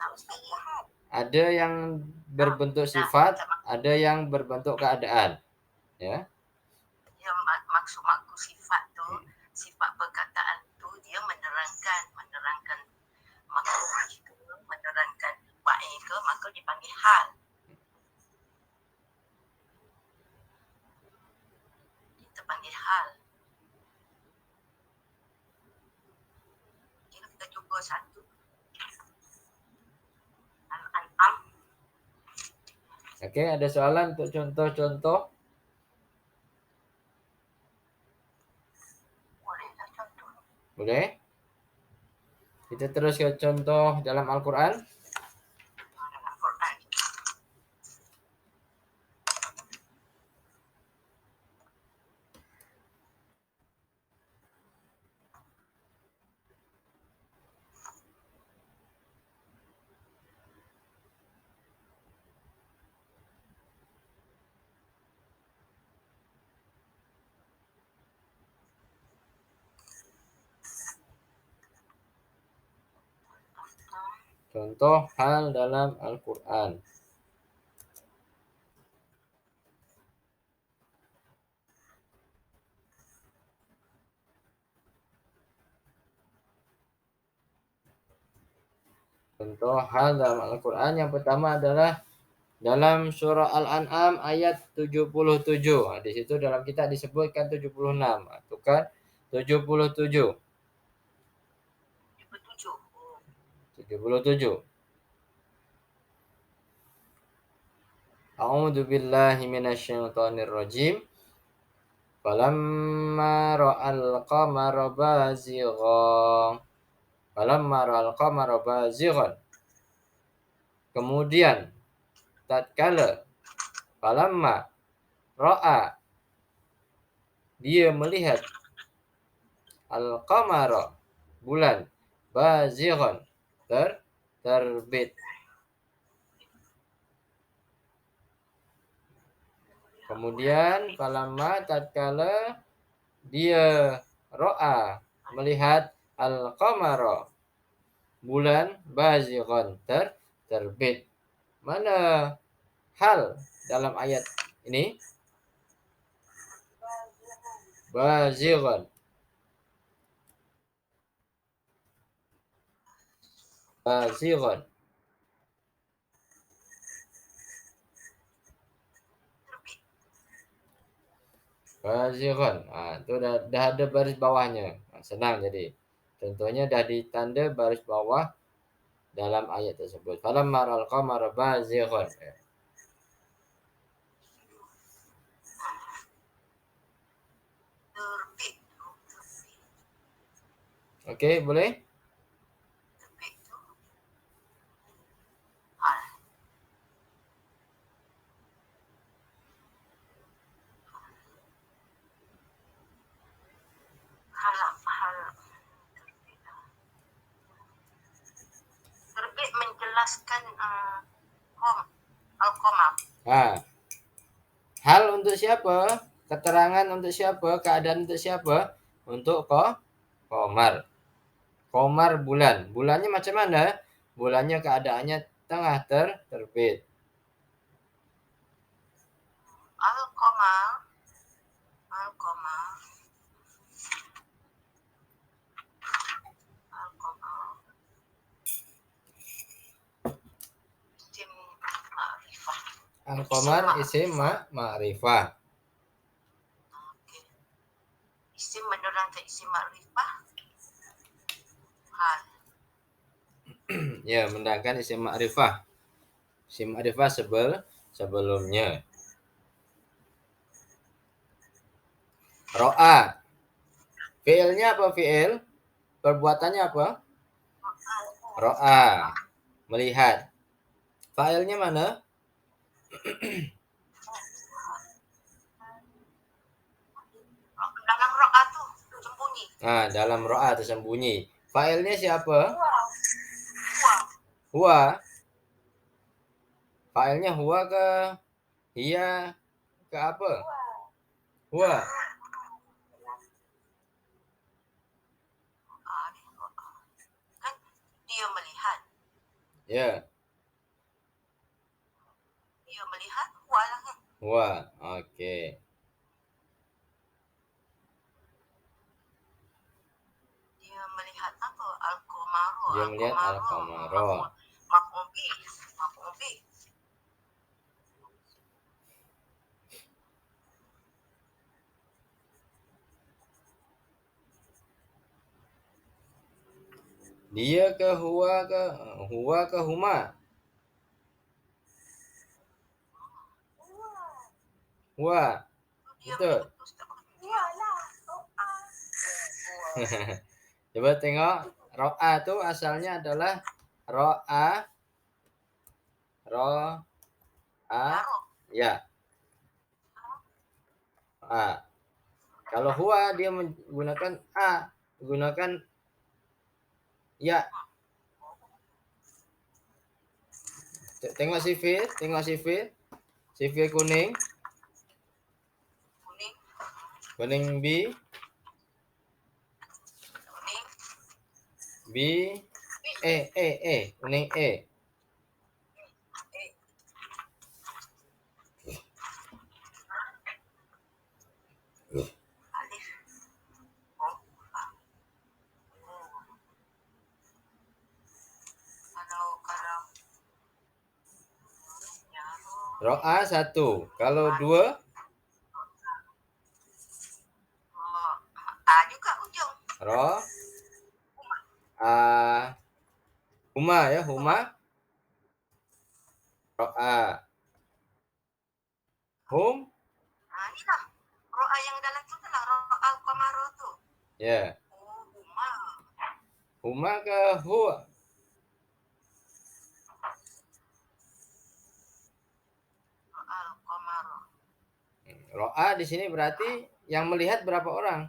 Ada yang berbentuk sifat, ada yang berbentuk keadaan. Ya. Yang maksud sifat tu, sifat perkataan tu dia menerangkan makhluk ke, menerangkan baik ke, maka dipanggil hal. Kita panggil hal. Jadi kita cuba satu. Al-An'am. Oke, ada soalan untuk contoh-contoh? Bolehlah contoh. Boleh? Kita terus ke contoh dalam Al-Quran. Al-Quran. Contoh hal dalam Al-Quran. Contoh hal dalam Al-Quran yang pertama adalah dalam surah Al-An'am ayat 77. Nah, di situ dalam kitab disebutkan 76. Itu kan 77. 77. A'udzu billahi minasyaitonir rajim. Falamma ra'al qamara bazighan. Falamma ra'al qamara bazighan. Kemudian tatkala falamma ra'a, dia melihat al-qamara, bulan, bazighan, terbit. Kemudian falamma tatkala dia ra'a, melihat al-qamara, bulan, bazighan, terbit. Mana hal dalam ayat ini? Bazighan. Bazighan. Bazighan. Itu dah ada baris bawahnya. Senang jadi. Contohnya dah ditanda baris bawah dalam ayat tersebut. Falamma ra'al qamara bazighan. Terbit. Okey, boleh? Terbit tu hal. Hal. Terbit menjelaskan al-qamar. Hal untuk siapa? Keterangan untuk siapa? Keadaan untuk siapa? Untuk qamar. Qamar bulan. Bulannya macam mana? Bulannya keadaannya tengah terbit. koma isim ma'rifah. Al-qamar isim ma'rifah. Okey. Isim menerangkan isim ma'rifah. Hal. Ya, menerangkan isim ma'rifah. Isim ma'rifah sebelumnya. Ro'a. Fi'ilnya apa fi'il? Perbuatannya apa? Ro'a. Melihat. Fa'ilnya mana? Dalam ro'a tu sembunyi. Nah, dalam ro'a tersembunyi. Fa'ilnya siapa? Huwa. Huwa. Fa'ilnya huwa ke hiya ke apa? Huwa. Kan dia melihat. Ya, Dia melihat huwa lah kan. huwa. Oke. Dia melihat apa? Al-qamaru. Dia melihat al-qamara. Maf'ul bih. Maf'ul bih. Dia ke huwa ke huma? Huwa. Dia Betul. Huwa lah. Coba tengok. Ro'a itu asalnya adalah ro'a. Ro'a. Ya. A. Kalau huwa dia menggunakan a, menggunakan ya. Tengok CV kuning, Kuning. kuning B, Kuning. B, kuning E. Alif. Oh. Kalau Ro'a satu. Kalau dua, A juga ujung. ro, a, huma ya, huma, ro'a, hum, Ni lah. Ro'a yang dalam tu lah. Ro'a al-qamaru tu. ya, Oh, huma. huma ke huwa. Ro'a al-qamaru. Ro'a di sini berarti yang melihat berapa orang?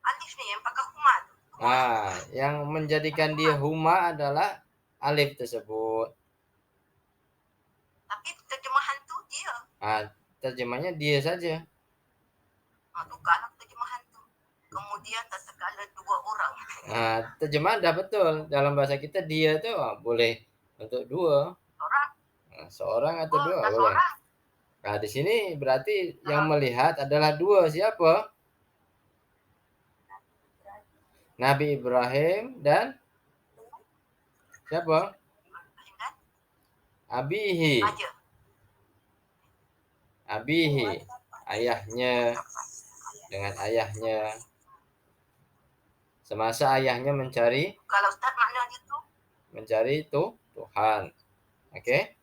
Alif ni yang pakai huma tu. Nah, yang menjadikan dia huma adalah alif tersebut. Tapi terjemahan tu dia. Nah, terjemahnya dia saja. Tukarlah terjemahan tu. Kemudian tak sekala dua orang. Nah, terjemahan dah betul. Dalam bahasa kita dia tuh boleh untuk dua. Orang. Nah, seorang atau dua Tak boleh. seorang. Nah, di sini berarti yang melihat adalah dua. Siapa? Nabi Ibrahim dan siapa? Abihi. Aja. Abihi. Ayahnya. Dengan ayahnya. Semasa ayahnya mencari. Kalau Ustaz maknanya tu. Mencari Tuhan. Oke?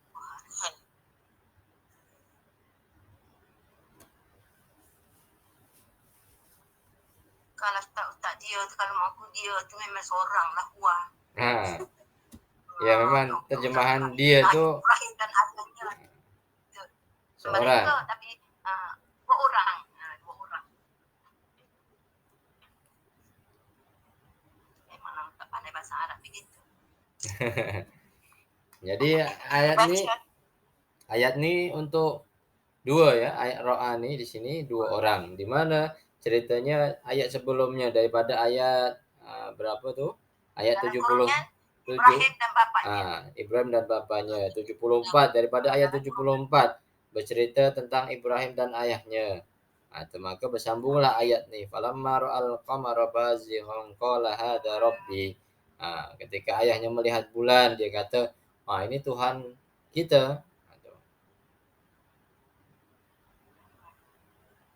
Kalau Ustaz dia tu, kalau aku dia tu memang seorang lah huwa. Nah, ya memang terjemahan dia tu Ibrahim dan ayahnya. seorang. Mereka tapi dua orang. Dua orang. Memang tak pandai bahasa Arab begitu. Jadi ayat ini untuk dua ya, ayat ro'a nih di sini dua orang. Di mana ceritanya ayat sebelumnya daripada ayat berapa tuh? Ayat Dalam 70. Quran Ibrahim dan bapaknya. Ibrahim dan bapaknya. 74 daripada ayat 74 bercerita tentang Ibrahim dan ayahnya. Maka bersambunglah ayat nih. Falamma ra'al qamara bazighan qala hadza rabbi. Ketika ayahnya melihat bulan, dia kata, ini Tuhan kita.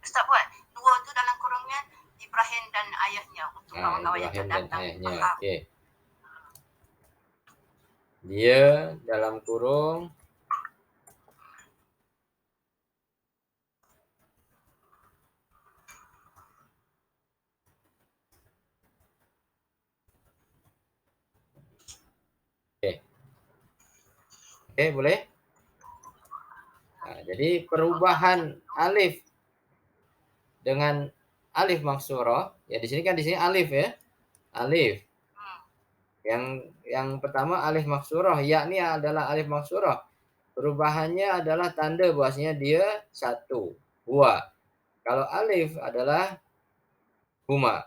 Ustaz buat dua tu dalam kurungnya Ibrahim dan ayahnya untuk kawan-kawan yang Ibrahim akan dan datang. ayahnya. Faham. Oke. Dia dalam kurung Oke, boleh? Jadi perubahan alif dengan alif maksurah, ya di sini alif ya. Alif. Yang pertama alif maksurah, yakni adalah alif maksurah. Perubahannya adalah tanda bahwasanya dia satu, huwa. Kalau alif adalah huma.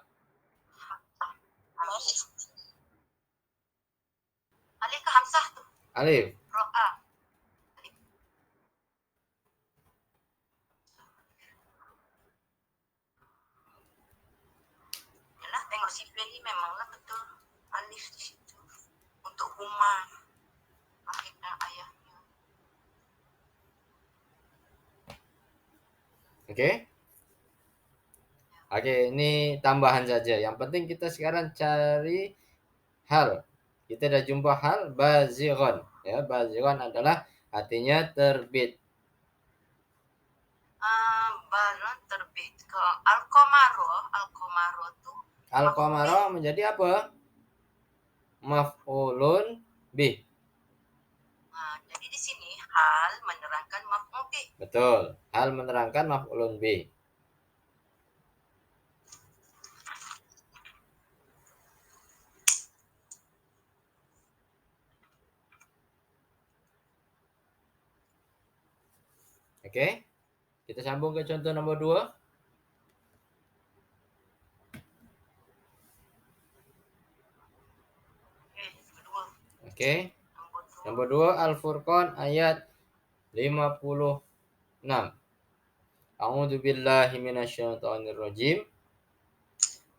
Alif ke hamzah tu? Alif. Ro'a. Yalah, tengok sipil ni memanglah betul alif di situ. Untuk huma. Rahim dan ayahnya. Oke. Oke, ini tambahan saja. Yang penting kita sekarang cari hal. Kita dah jumpa hal bazighan. Ya, bazighan adalah artinya terbit. Baron terbit ke Al-Qamaro tu. Al-Qamara menjadi apa? Maf'ulun bih. Jadi di sini hal menerangkan maf'ul bih. Betul. Hal menerangkan maf'ulun bih. Oke. Kita sambung ke contoh nomor 2. Oke. Nomor 2 Al-Furqan ayat 56. A'udzu billahi minasyaitonir rajim.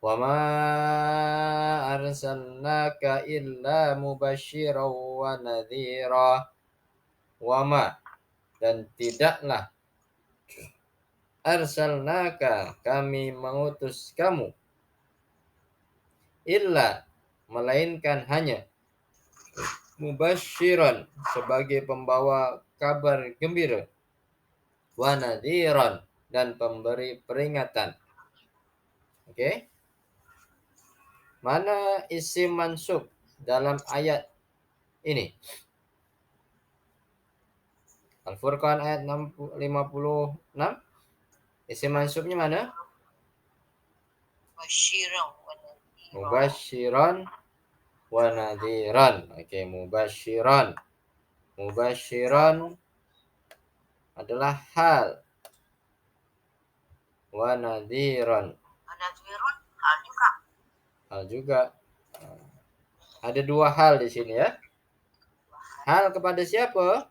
Wa ma arsalnaka illa mubasysyiran wa nadhira. Wa ma, dan tidaklah arsalnaka, kami mengutus kamu, illa, melainkan hanya, mubasysyiran, sebagai pembawa kabar gembira, wa nadhiran, dan pemberi peringatan. Oke. Mana isim mansub dalam ayat ini? Al-Furqan ayat 56. Isim mansubnya mana? Mubasyiran wa nadhiran. Oke, mubasyiran. Mubasyiran adalah hal. Wa nadhiran. Nadhirun hal juga. Hal juga. Ada dua hal di sini ya. Hal kepada siapa?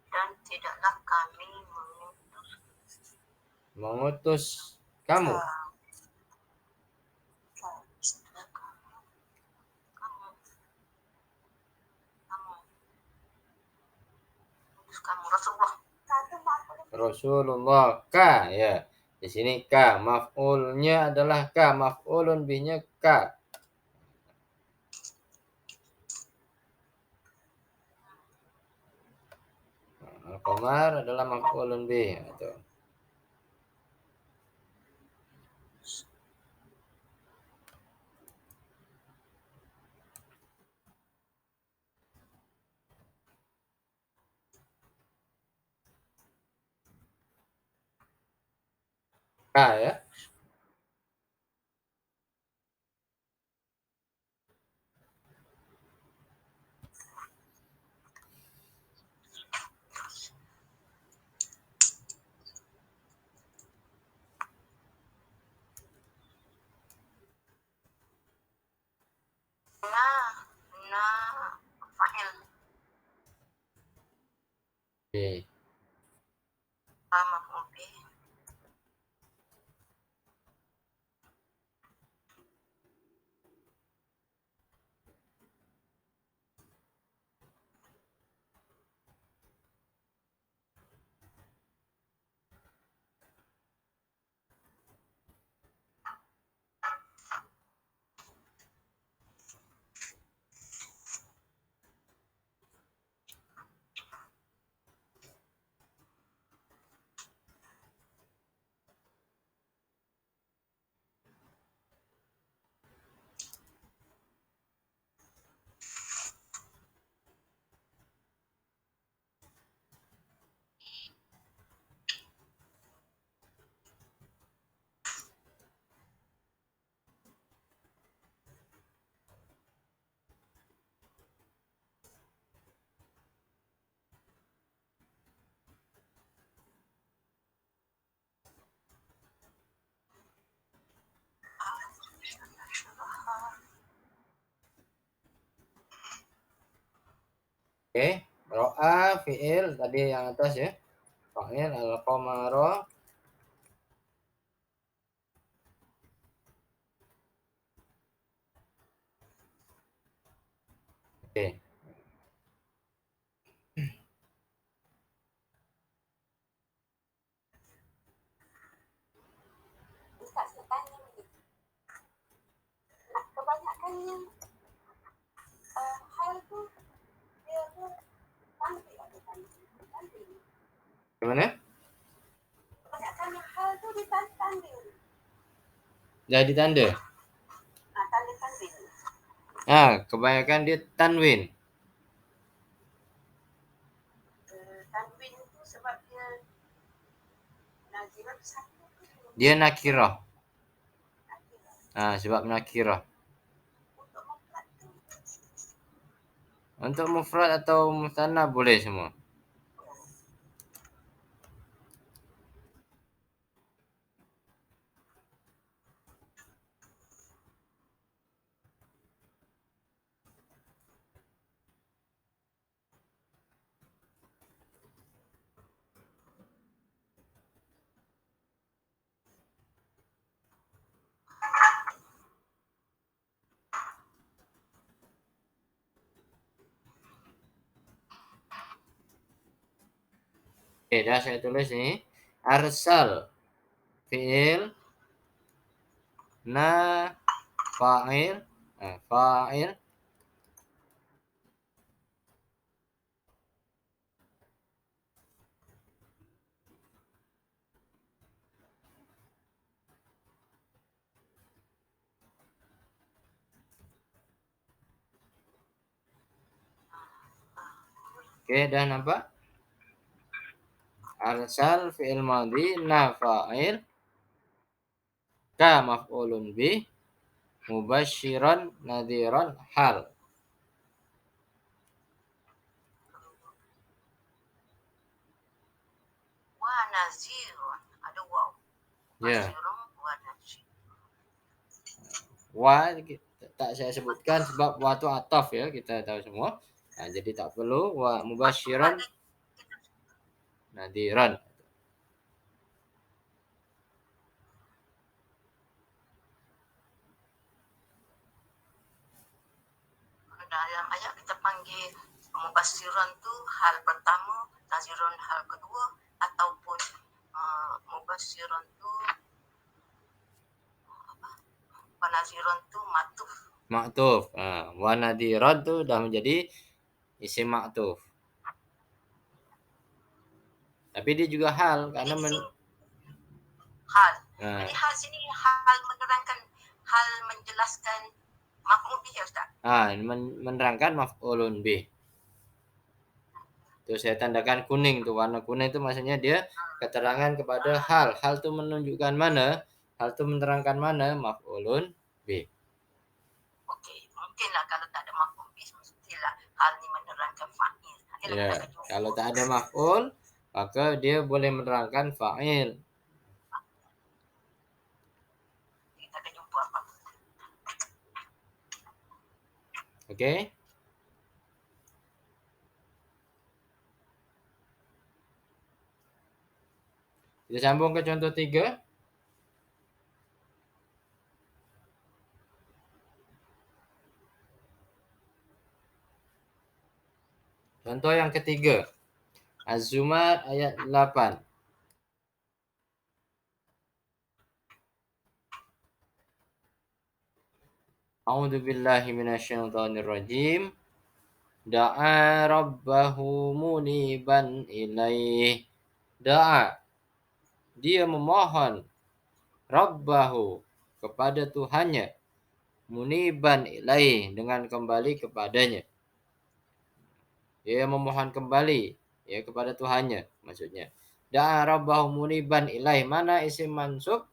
Dan tidaklah kami mengutus kamu. Rasulullah ka, ya. Di sini ka, maf'ulnya adalah ka, maf'ulun bihnya ka. Al-Qamar adalah maf'ulun bih. Itu. Ka ya. Oke. maf'ul bih. Oke, ro'a fi'il tadi yang atas ya. Fa'il al-qamara. Oke. Ustaz nak tanya ni. Kebanyakan yang hal tu dia tampil ada tampil. Gimana? Kebanyakan yang hal tu dia tampil. Jadi tanda. Tanda tampil. Kebanyakan dia tanwin. Tanwin tu sebab dia nazirat satu. Dia nakirah. Sebab nakirah. Untuk mufrad atau musanna boleh semua. Oke, dah saya tulis ni. Arsal fi'il na fa'il fa'il Oke, dah nampak? Arsal fi'il madhi na fa'il ka maf'ulun bih mubasyiran nadhiran hal. Wa nazirun ada waw. Ya. Nazirun wa nazir. Wa tak saya sebutkan sebab wa tu ataf ya, kita tahu semua. Jadi tak perlu wa mubasyiran nadhiran. Dalam ayat kita panggil mubasyiran tu hal pertama, nazirun hal kedua, ataupun mubasyiran tu nazirun tu matuf. Ma'tuf. Wa nadhiran tu dah menjadi isim ma'tuf. Tapi dia juga hal karena hal. Jadi hal sini hal menerangkan, hal menjelaskan maf'ul bih ya Ustaz. Menerangkan maf'ulun bih. Tuh saya tandakan kuning tuh, warna kuning itu maksudnya dia keterangan kepada hal. Hal itu menunjukkan mana? Hal itu menerangkan mana? Maf'ulun bih. Okey, mungkinlah kalau tak ada maf'ul bih mestilah hal ni menerangkan fa'il. Ya, kalau tak ada maf'ul maka dia boleh menerangkan fa'il. Kita akan jumpa apa. Okey? Kita sambung ke contoh 3. Contoh yang ketiga. Az-Zumar ayat 8. A'udzu billahi minasyaitonir rajim. Da'a rabbahu muniban ilaih. Da'a, dia memohon rabbahu, kepada Tuhannya, muniban ilaih, dengan kembali kepadanya. Dia memohon kembali ya kepada Tuhannya maksudnya. Da'a rabbahu muniban ilaih. Mana isim mansub?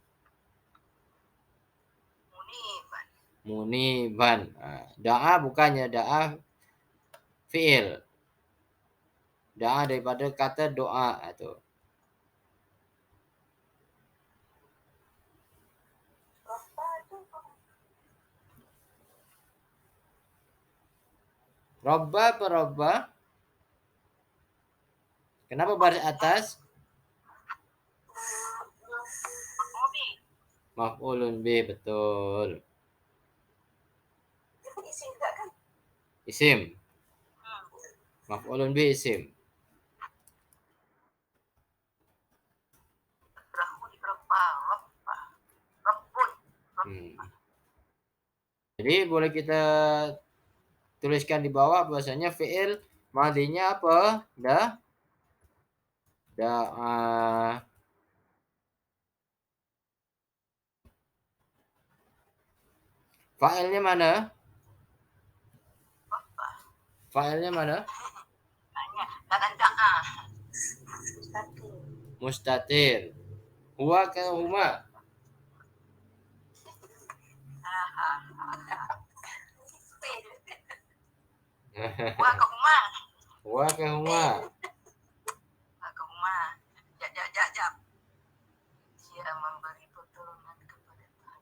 Muniban. Muniban. Nah, da'a bukannya da'a fi'il. Da'a daripada kata doa itu. Robba apa robba? Kenapa baris atas? Mobil. Maf'ulun bih, betul. Isim juga kan? Isim. Maf'ulun bih isim. Rabbun. Jadi boleh kita tuliskan di bawah bahasanya fi'il madinya apa? Da'a. Fa'ilnya mana? Fa'ilnya mana? Dalam da'a. Mustatir. Huwa ke huma? Wah ke rumah. Huwa ke huma? Wah ke rumah. Jap. Dia memberi pertolongan kepada Tuhan.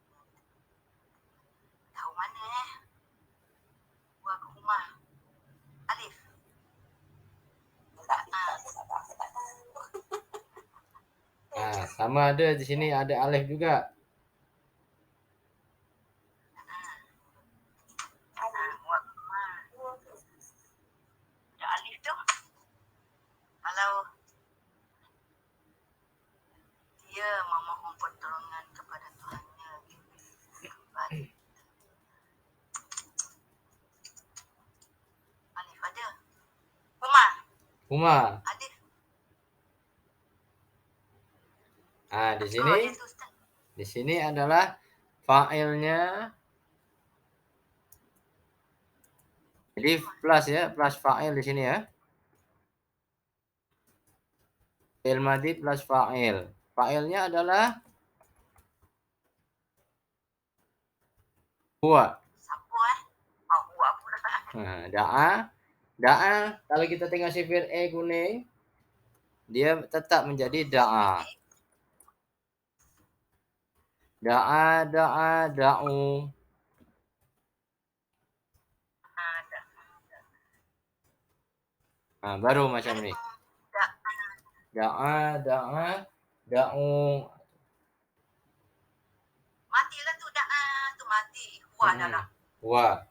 Tahu mana Wah ke rumah. Alif. Nah, sama ada di sini ada alif juga. Alif tu kalau dia memohon pertolongan kepada Tuhannya kembali. Alif ada. Huma. Alif. Nah, di sini adalah fa'ilnya. Jadi plus ya, plus fa'il di sini ya. Fi'il madhi plus fa'il. Fa'ilnya adalah huwa. Siapa huwa pula. Nah, da'a kalau kita tengok sifir kuning, dia tetap menjadi da'a. Da'u. Nah, baru macam ni. Da'u. Matilah tu da'a tu mati. Huwa adalah. Huwa.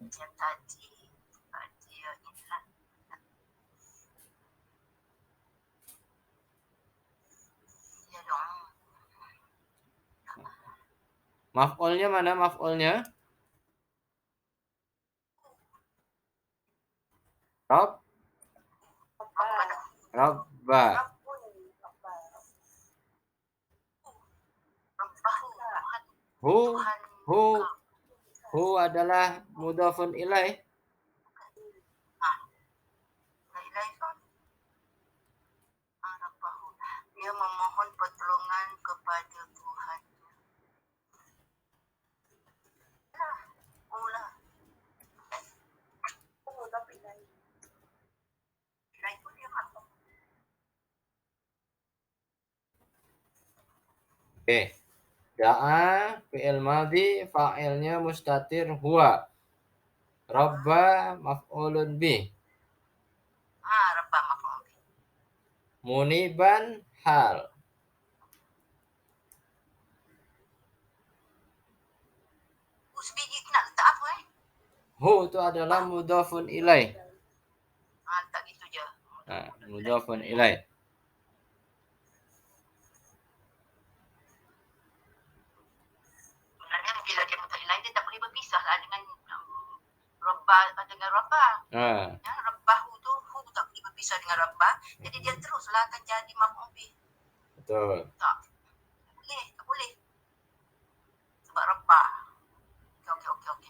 Yang tadi dia insan. Dia dong. Maf'ulnya mana maf'ulnya? Rabba. Hu adalah mudhafun ilaih. Dia memohon pertolongan kepada Tuhan. Oke. Da'a fi'il madhi, fa'ilnya mustatir huwa. Rabba maf'ulun bih. Muniban hal. Sebiji tu nak letak apa Hu itu adalah mudhafun ilaih. Letak gitu je. Mudhafun ilaih. Sebenarnya bila dia mudhaf ilaih dia tak boleh berpisah lah dengan rabbah dengan rabbah. Ya, rabbahu tu hu tak boleh berpisah dengan rabbah. Jadi dia teruslah akan jadi maf'ul bih. Betul. Tak boleh. Sebab rabbah. Okey.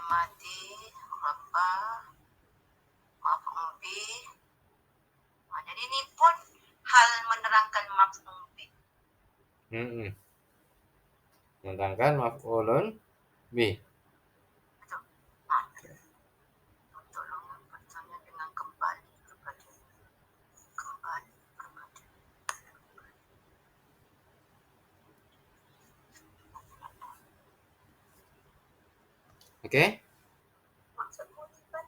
Mati, rabbah, maf'ul bih. Jadi ni pun hal menerangkan maf'ul bih. Menerangkan maf'ulun bih. Betul. Tolong bertanya dengan kembali kepada Okey. Maksud muniban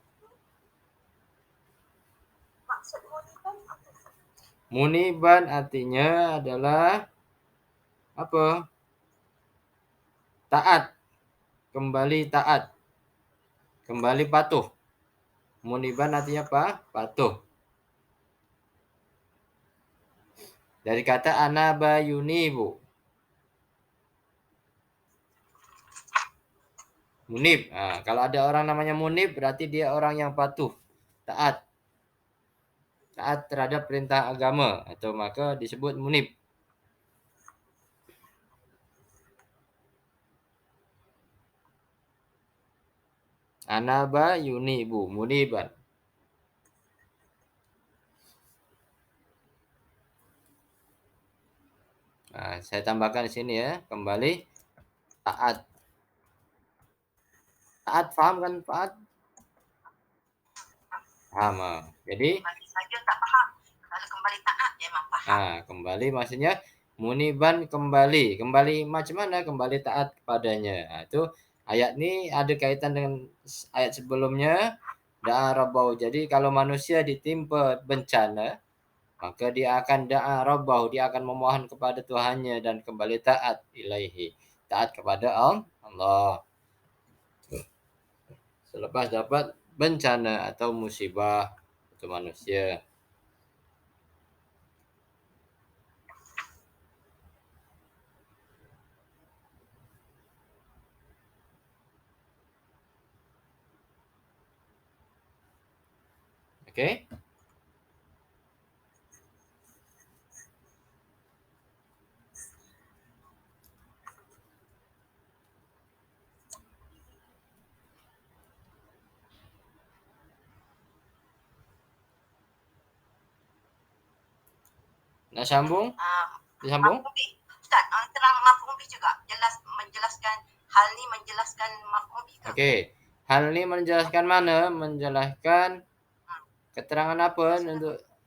Muniban artinya adalah apa? Taat. Kembali taat. Kembali patuh. Muniban artinya apa? Patuh. Dari kata anaba yunibu. Munib. Kalau ada orang namanya munib berarti dia orang yang patuh, taat. Taat terhadap perintah agama atau maka disebut munib. Anaba yunibu, muniban. Saya tambahkan di sini ya, kembali taat. Taat paham kan, taat? Paham. Jadi bagi saja tak faham. Kalau kembali taat dia memang faham. Kembali maksudnya muniban kembali. Kembali macam mana? Kembali taat kepadanya. Itu ayat ini ada kaitan dengan ayat sebelumnya. Da'a rabbahu. Jadi kalau manusia ditimpa bencana, maka dia akan da'a rabbahu. Dia akan memohon kepada Tuhannya dan kembali taat ilaihi. Taat kepada Allah. Selepas dapat bencana atau musibah untuk manusia. Okey? Nak sambung? Disambung? Ustaz, terang maf'ul bih juga. Menjelaskan hal ni menjelaskan maf'ul bih ke? Okey. Hal ni menjelaskan mana? Menjelaskan keterangan apa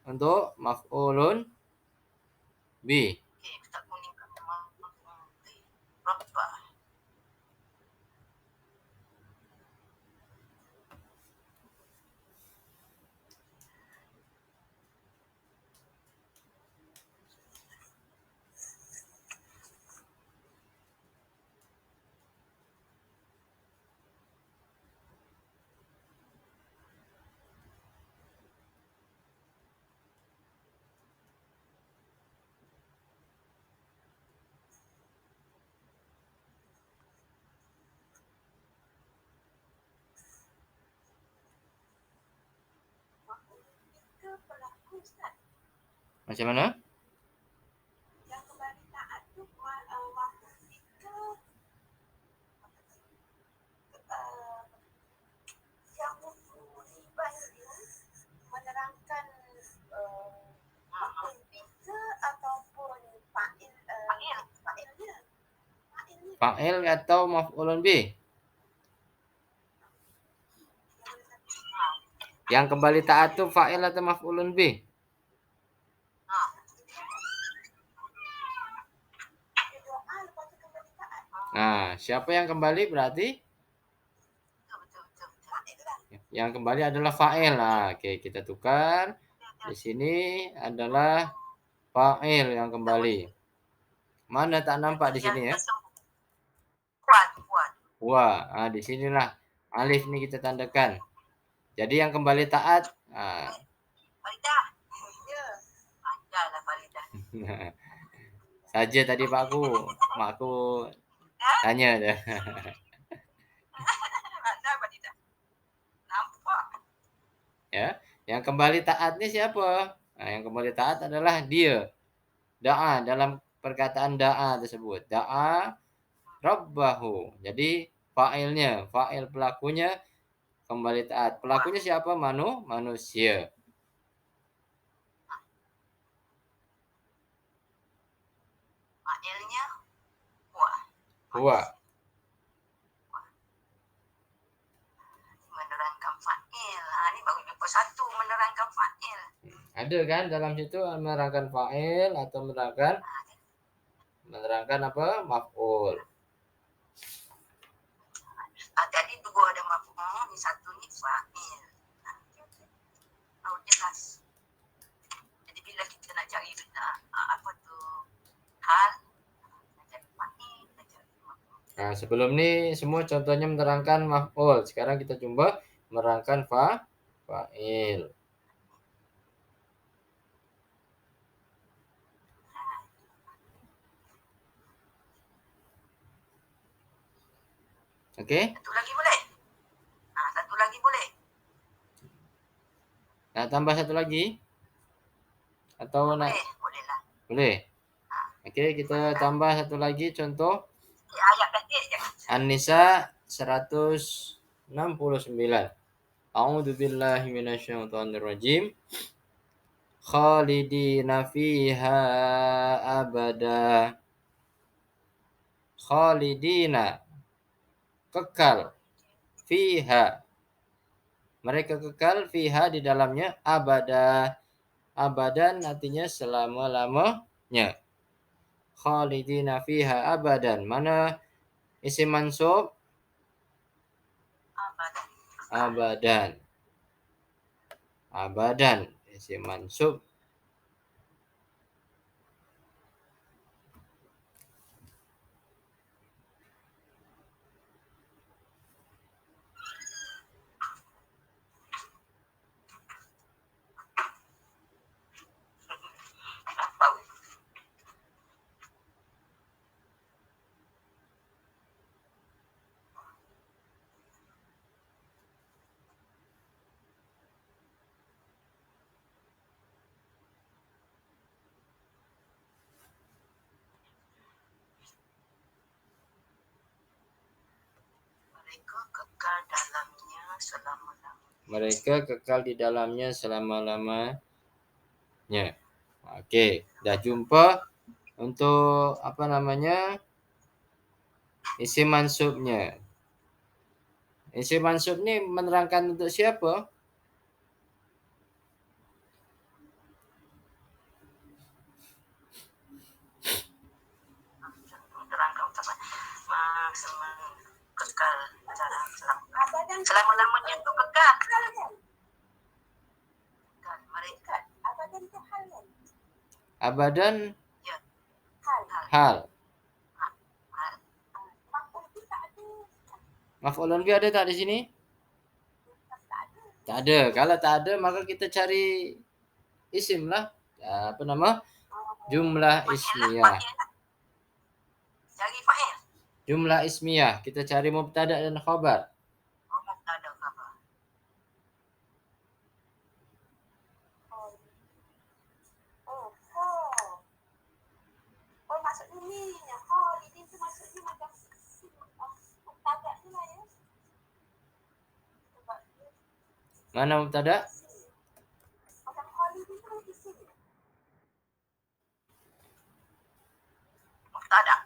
untuk maf'ulun bih. Okey, Ustaz kuning kat maf'ul bih. Rabbah. Macam mana? Yang kembali taat tu maf'ul bih ke yang muniban dia menerangkan maf'ul bih ke ataupun fa'il dia? Fa'il atau maf'ulun bih? Yang kembali taat tu fa'il atau maf'ulun bih? siapa yang kembali berarti? Betul. Yang kembali adalah fa'il. Nah, oke, kita tukar. Di sini adalah fa'il yang kembali. Mana tak nampak di sini ya? Kuat. Wa. Nah, di sinilah alif ini kita tandakan. Jadi yang kembali taat. Faridah. Ya. Pandailah Faridah. Saja tadi makku tanya dah. Pandai Faridah. Nampak. Ya, yang kembali taat ini siapa? Nah, yang kembali taat adalah dia. Da'a dalam perkataan da'a tersebut. Da'a rabbahu. Jadi fa'il pelakunya kembali taat. Pelakunya siapa? Manusia. Fa'ilnya huwa. Huwa. Menerangkan fa'il. Ini baru jumpa satu menerangkan fa'il. Ada kan dalam situ menerangkan fa'il atau menerangkan apa? Maf'ul. Tadi dua ada maf'ul, ni satu ni fa'il. Jelas. Jadi bila kita nak cari apa tu hal, nak cari fa'il, nak cari maf'ul. Nah, sebelum ni semua contohnya menerangkan maf'ul. Sekarang kita coba menerangkan fa'il. Oke? Satu lagi boleh? Satu lagi boleh? Nah, tambah satu lagi? Atau nak? Boleh lah. Boleh? Oke, kita tambah satu lagi contoh. Ayat pendek je. An-Nisa 169. A'udzu billahi minasyaitonir rajim. Khalidina fiha abada. Khalidina, kekal, fiha, mereka kekal, fiha, di dalamnya, abada, abadan artinya selama-lamanya. Khalidina fiha abadan, mana isim mansub? Abadan isim mansub. Mereka kekal di dalamnya selama-lamanya. Oke, dah jumpa untuk apa namanya? Isim mansubnya. Isim mansub ni menerangkan untuk siapa? Kekal selama-lamanya tu kekal. Mereka abadan tu hal kan? Abadan ya. Hal. Maf'ulun bi ada tak di sini? Tak ada. Kalau tak ada maka kita cari isim lah. Apa nama? Jumlah ismiyah. Cari fa'il. Jumlah ismiyah. Kita cari mubtada dan khabar. Mubtada khabar. Maksudnya ni. Ini tu maksudnya macam mubtada tu lah ya. Mana mubtada? Macam holiday tu isim. Mubtada.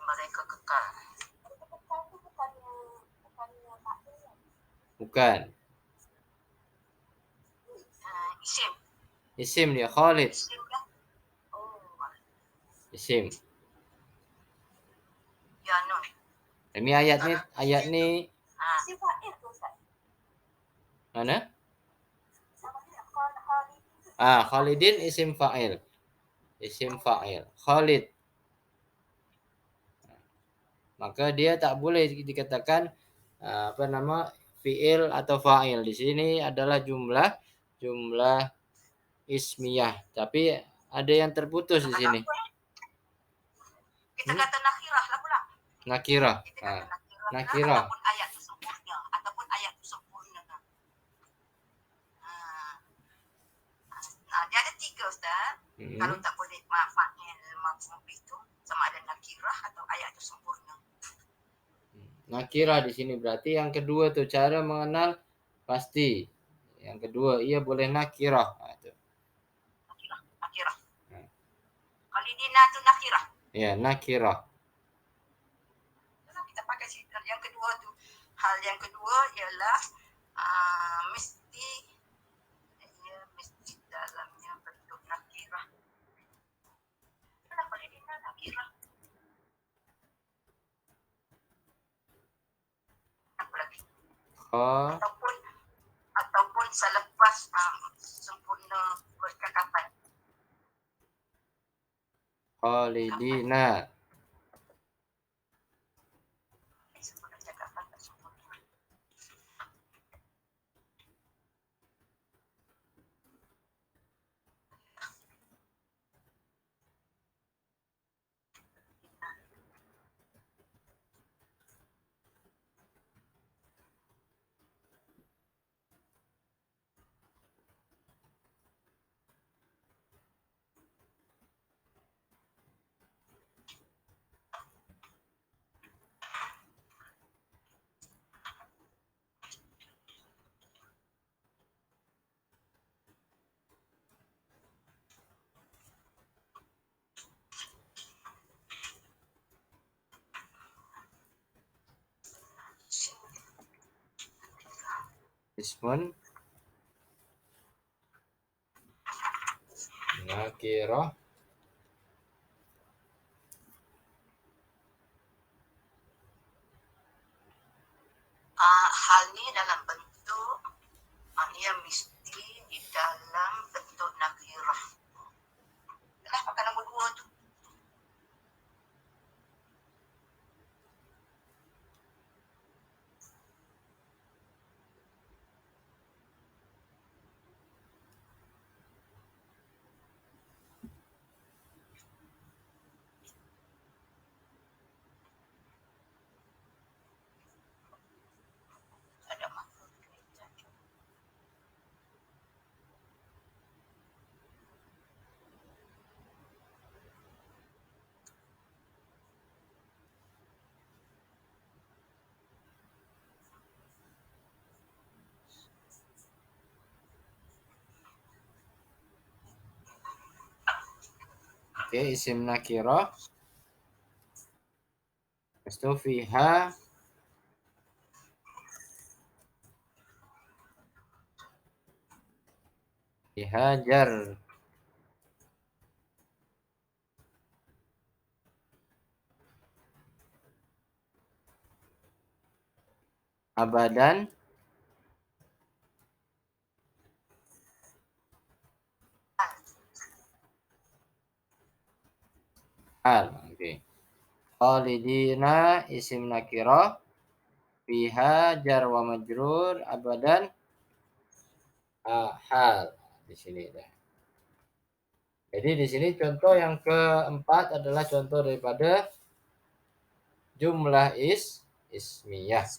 Mereka kekal. Mereka kekal tu bukannya Bukan. Isim. Isim dia Khalid. Isim kan? Isim. Ya, no. Ini ayat ni mana? Khalidin isim fa'il. Isim fa'il. Khalid. Maka dia tak boleh dikatakan fi'il atau fa'il. Di sini adalah jumlah ismiyah, tapi ada yang terputus di sini. Kita kata nakirah lah pula. Nakirah. Kita kata Nakirah. ataupun ayat tu sempurna. Ataupun ayat tu sempurna. Dia ada 3, Ustaz. Kalau tak boleh fa'il maf'ul itu sama ada nakirah atau ayat tu sempurna. Nakirah di sini berarti yang kedua tuh cara mengenal pasti. Yang kedua ia boleh nakirah. Nakirah. Khalidina tu nakirah. Ya, nakirah. Kita pakai yang kedua tu. Hal yang kedua ialah mesti dalamnya bentuk nakirah. Kenapa Khalidina nakirah? Apa lagi? Ataupun selepas sempurna percakapan. Khalidina. Sempurna cakapan tak sempurna. Ismun nakirah Hal ni dalam bentuk ia mesti di dalam bentuk nakirah. Yalah, pakai nombor 2 tu. Ada makhluk kerja. Oke, isim nakirah. Lepas itu fiha jar abadan hal. Oke. Khalidina isim nakirah fiha jar wa majrur abadan hal. Di sini dah. Jadi di sini contoh yang keempat adalah contoh daripada jumlah ismiyah.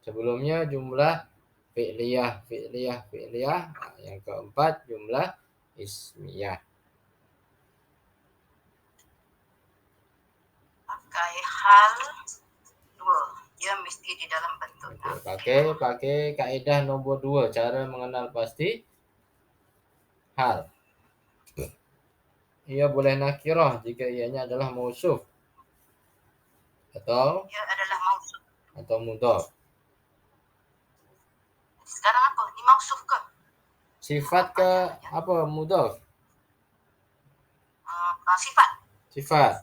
Sebelumnya jumlah fi'liyah. Yang keempat jumlah ismiyah. Pakai hal 2. Dia mesti di dalam bentuk nakirah. Pakai kaidah nombor 2 cara mengenal pasti hal. Ia boleh nakirah jika ianya adalah mausuf atau ia adalah mausuf atau mudhaf. Sekarang apa? Ni mausuf ke? Sifat ke apa mudhaf? Sifat. Sifat.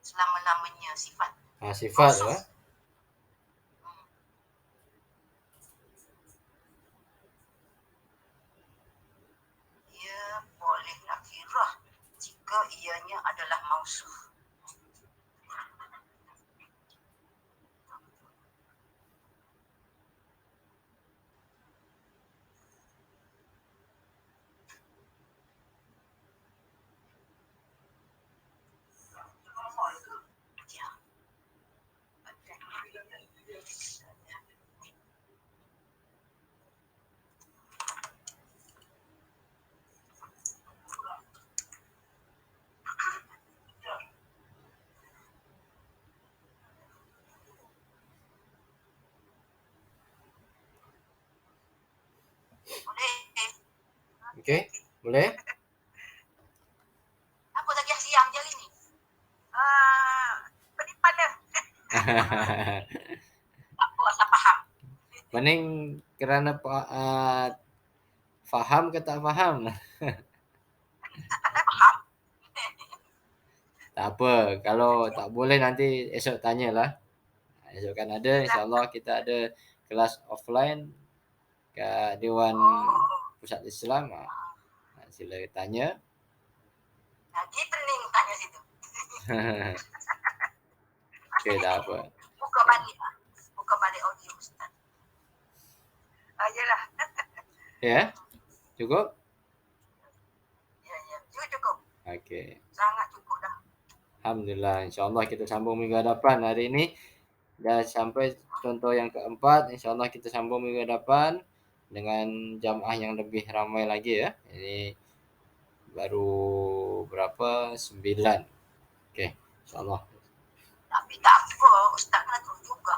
Selama-lamanya sifat. Sifat ya. Ia boleh nakirah jika ianya adalah mausuf. Okey, boleh? Apa lagi yang siang je ni? Penipan dia. Tak puas faham. Mending kerana faham ke tak faham? Faham. Tak apa, kalau tak boleh nanti esok tanyalah. Esok kan ada, insyaAllah kita ada kelas offline kat Dewan Pusat Islam. Sila tanya. Lagi pening tanya situ. Okey, tak apa. Buka balik lah. Buka balik audio Ustaz. Yelah. Ya? Cukup? Ya. Cukup. Okey. Sangat cukup dah. Alhamdulillah. InsyaAllah kita sambung minggu hadapan hari ini. Dah sampai contoh yang keempat. InsyaAllah kita sambung minggu hadapan dengan jamaah yang lebih ramai lagi ya. Ini baru berapa? 9. Okey. InsyaAllah. Tapi tak apa. Ustaz nak juga.